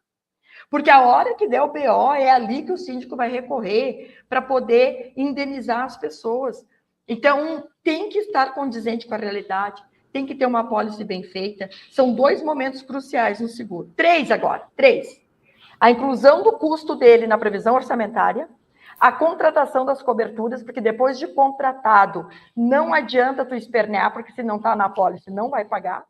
Porque a hora que der o BO, é ali que o síndico vai recorrer para poder indenizar as pessoas. Então, tem que estar condizente com a realidade, tem que ter uma apólice bem feita. São 2 momentos cruciais no seguro. 3 agora, 3. A inclusão do custo dele na previsão orçamentária, a contratação das coberturas, porque depois de contratado, não adianta tu espernear, porque se não está na apólice, não vai pagar.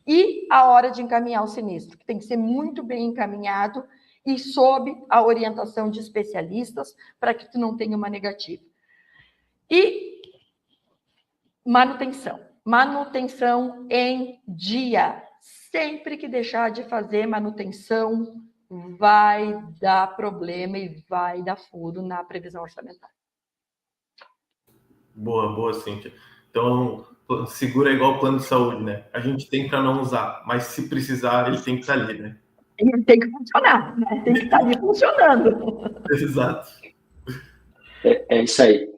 E a hora de encaminhar o sinistro, que tem que ser muito bem encaminhado e sob a orientação de especialistas, para que tu não tenha uma negativa. E manutenção em dia. Sempre que deixar de fazer manutenção, vai dar problema e vai dar furo na previsão orçamentária. Boa, Cíntia. Então, seguro é igual plano de saúde, né? A gente tem para não usar, mas se precisar, ele tem que estar ali, né? Ele tem que funcionar, né? Tem que estar ali funcionando. Exato. É isso aí.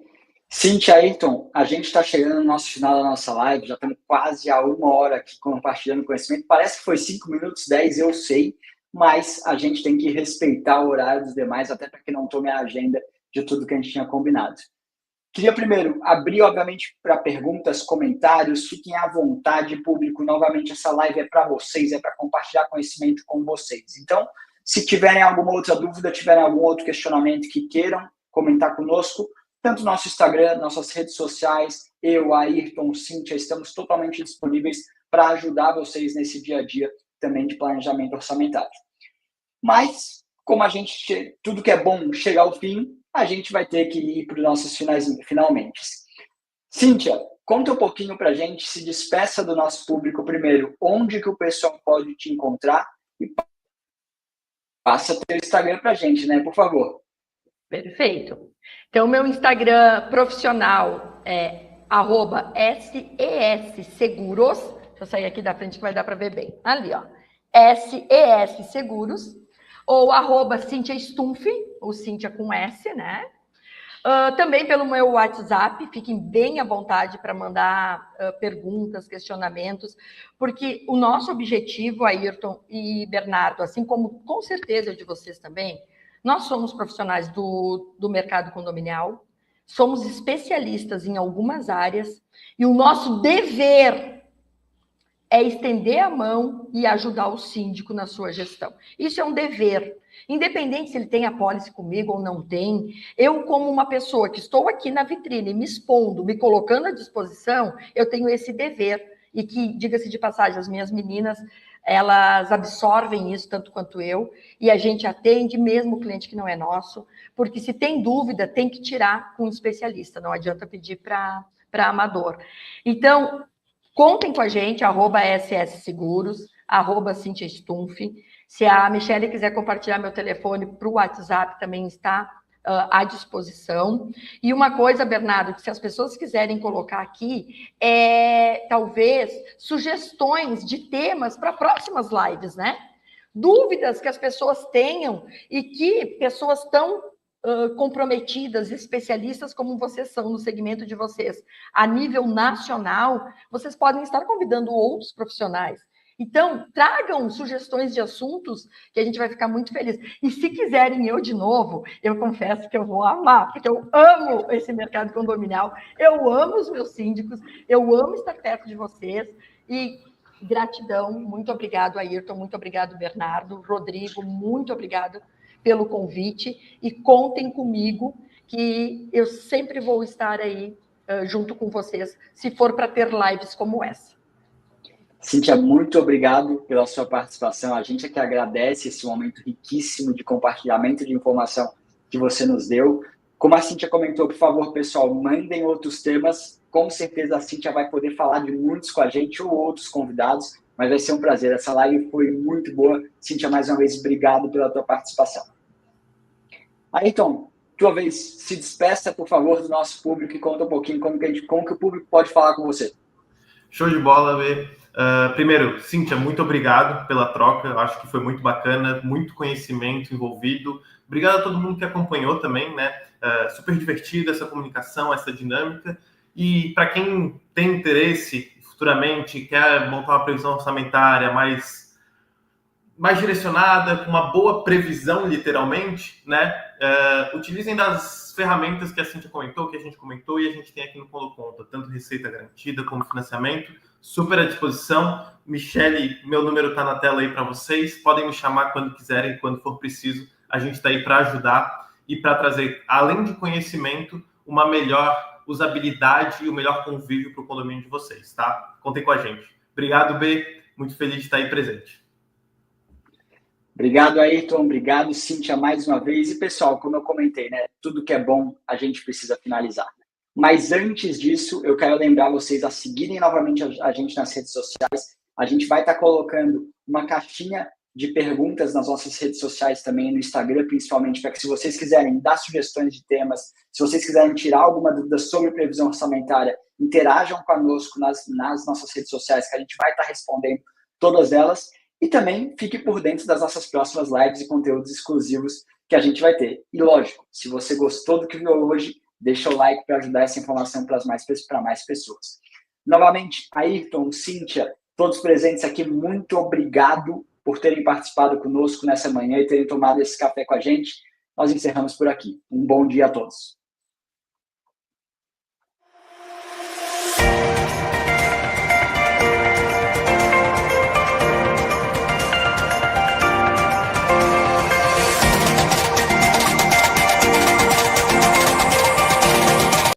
Cíntia, Ayrton, a gente está chegando no nosso final da nossa live, já estamos quase a 1 hora aqui compartilhando conhecimento. Parece que foi 5 minutos, 10, eu sei, mas a gente tem que respeitar o horário dos demais, até para que não tome a agenda de tudo que a gente tinha combinado. Queria primeiro abrir, obviamente, para perguntas, comentários, fiquem à vontade, público. Novamente, essa live é para vocês, é para compartilhar conhecimento com vocês. Então, se tiverem alguma outra dúvida, tiverem algum outro questionamento que queiram comentar conosco, tanto no nosso Instagram, nossas redes sociais, eu, Ayrton, Cíntia, estamos totalmente disponíveis para ajudar vocês nesse dia a dia também de planejamento orçamentário. Mas, como tudo que é bom chega ao fim, a gente vai ter que ir para os nossos finalmente. Cíntia, conta um pouquinho para a gente, se despeça do nosso público primeiro, onde que o pessoal pode te encontrar e passa teu Instagram para a gente, né, por favor. Perfeito. Então, meu Instagram profissional é @SESSeguros. Deixa eu sair aqui da frente que vai dar para ver bem. Ali, ó. SES Seguros. Ou @Cíntia Stumpf, ou Cíntia com S, né? Também pelo meu WhatsApp, fiquem bem à vontade para mandar perguntas, questionamentos, porque o nosso objetivo, Ayrton e Bernardo, assim como com certeza o de vocês também, nós somos profissionais do mercado condominial, somos especialistas em algumas áreas, e o nosso dever é estender a mão e ajudar o síndico na sua gestão. Isso é um dever. Independente se ele tem apólice comigo ou não tem, eu, como uma pessoa que estou aqui na vitrine, me expondo, me colocando à disposição, eu tenho esse dever. e que, diga-se de passagem, as minhas meninas, elas absorvem isso tanto quanto eu, e a gente atende mesmo o cliente que não é nosso, porque se tem dúvida, tem que tirar com um especialista, não adianta pedir para amador. Então, contem com a gente, @SSSeguros, @Cíntia Stumpf. Se a Michele quiser compartilhar meu telefone para o WhatsApp, também está à disposição. E uma coisa, Bernardo, que se as pessoas quiserem colocar aqui, talvez sugestões de temas para próximas lives, né? Dúvidas que as pessoas tenham e que pessoas tão comprometidas, especialistas como vocês são no segmento de vocês, a nível nacional, vocês podem estar convidando outros profissionais. Então, tragam sugestões de assuntos que a gente vai ficar muito feliz. E se quiserem eu de novo, eu confesso que eu vou amar, porque eu amo esse mercado condominial, eu amo os meus síndicos, eu amo estar perto de vocês. E gratidão, muito obrigado, Ayrton, muito obrigado, Bernardo, Rodrigo, muito obrigado pelo convite. E contem comigo, que eu sempre vou estar aí junto com vocês, se for para ter lives como essa. Cíntia, muito obrigado pela sua participação. A gente é que agradece esse momento riquíssimo de compartilhamento de informação que você nos deu. Como a Cíntia comentou, por favor, pessoal, mandem outros temas. Com certeza a Cíntia vai poder falar de muitos com a gente ou outros convidados, mas vai ser um prazer. Essa live foi muito boa. Cíntia, mais uma vez, obrigado pela tua participação. Ayrton, tua vez, se despeça, por favor, do nosso público e conta um pouquinho como que o público pode falar com você. Show de bola, Bê. Primeiro, Cíntia, muito obrigado pela troca. Eu acho que foi muito bacana, muito conhecimento envolvido. Obrigado a todo mundo que acompanhou também, né? Super divertida essa comunicação, essa dinâmica. E para quem tem interesse futuramente, quer montar uma previsão orçamentária mais direcionada, com uma boa previsão, literalmente, né? Utilizem das ferramentas que a Cíntia comentou, que a gente comentou e a gente tem aqui no Condo Conta, tanto receita garantida como financiamento, super à disposição. Michele, meu número está na tela aí para vocês, podem me chamar quando quiserem, quando for preciso, a gente está aí para ajudar e para trazer, além de conhecimento, uma melhor usabilidade e o melhor convívio para o condomínio de vocês, tá? Contem com a gente. Obrigado, B, muito feliz de estar aí presente. Obrigado, Ayrton. Obrigado, Cíntia, mais uma vez. E, pessoal, como eu comentei, né? Tudo que é bom, a gente precisa finalizar. Mas antes disso, eu quero lembrar vocês a seguirem novamente a gente nas redes sociais. A gente vai estar colocando uma caixinha de perguntas nas nossas redes sociais também, no Instagram, principalmente, para que, se vocês quiserem dar sugestões de temas, se vocês quiserem tirar alguma dúvida sobre previsão orçamentária, interajam conosco nas nossas redes sociais, que a gente vai estar respondendo todas elas. E também fique por dentro das nossas próximas lives e conteúdos exclusivos que a gente vai ter. E lógico, se você gostou do que viu hoje, deixa o like para ajudar essa informação para mais pessoas. Novamente, Ayrton, Cíntia, todos presentes aqui, muito obrigado por terem participado conosco nessa manhã e terem tomado esse café com a gente. Nós encerramos por aqui. Um bom dia a todos.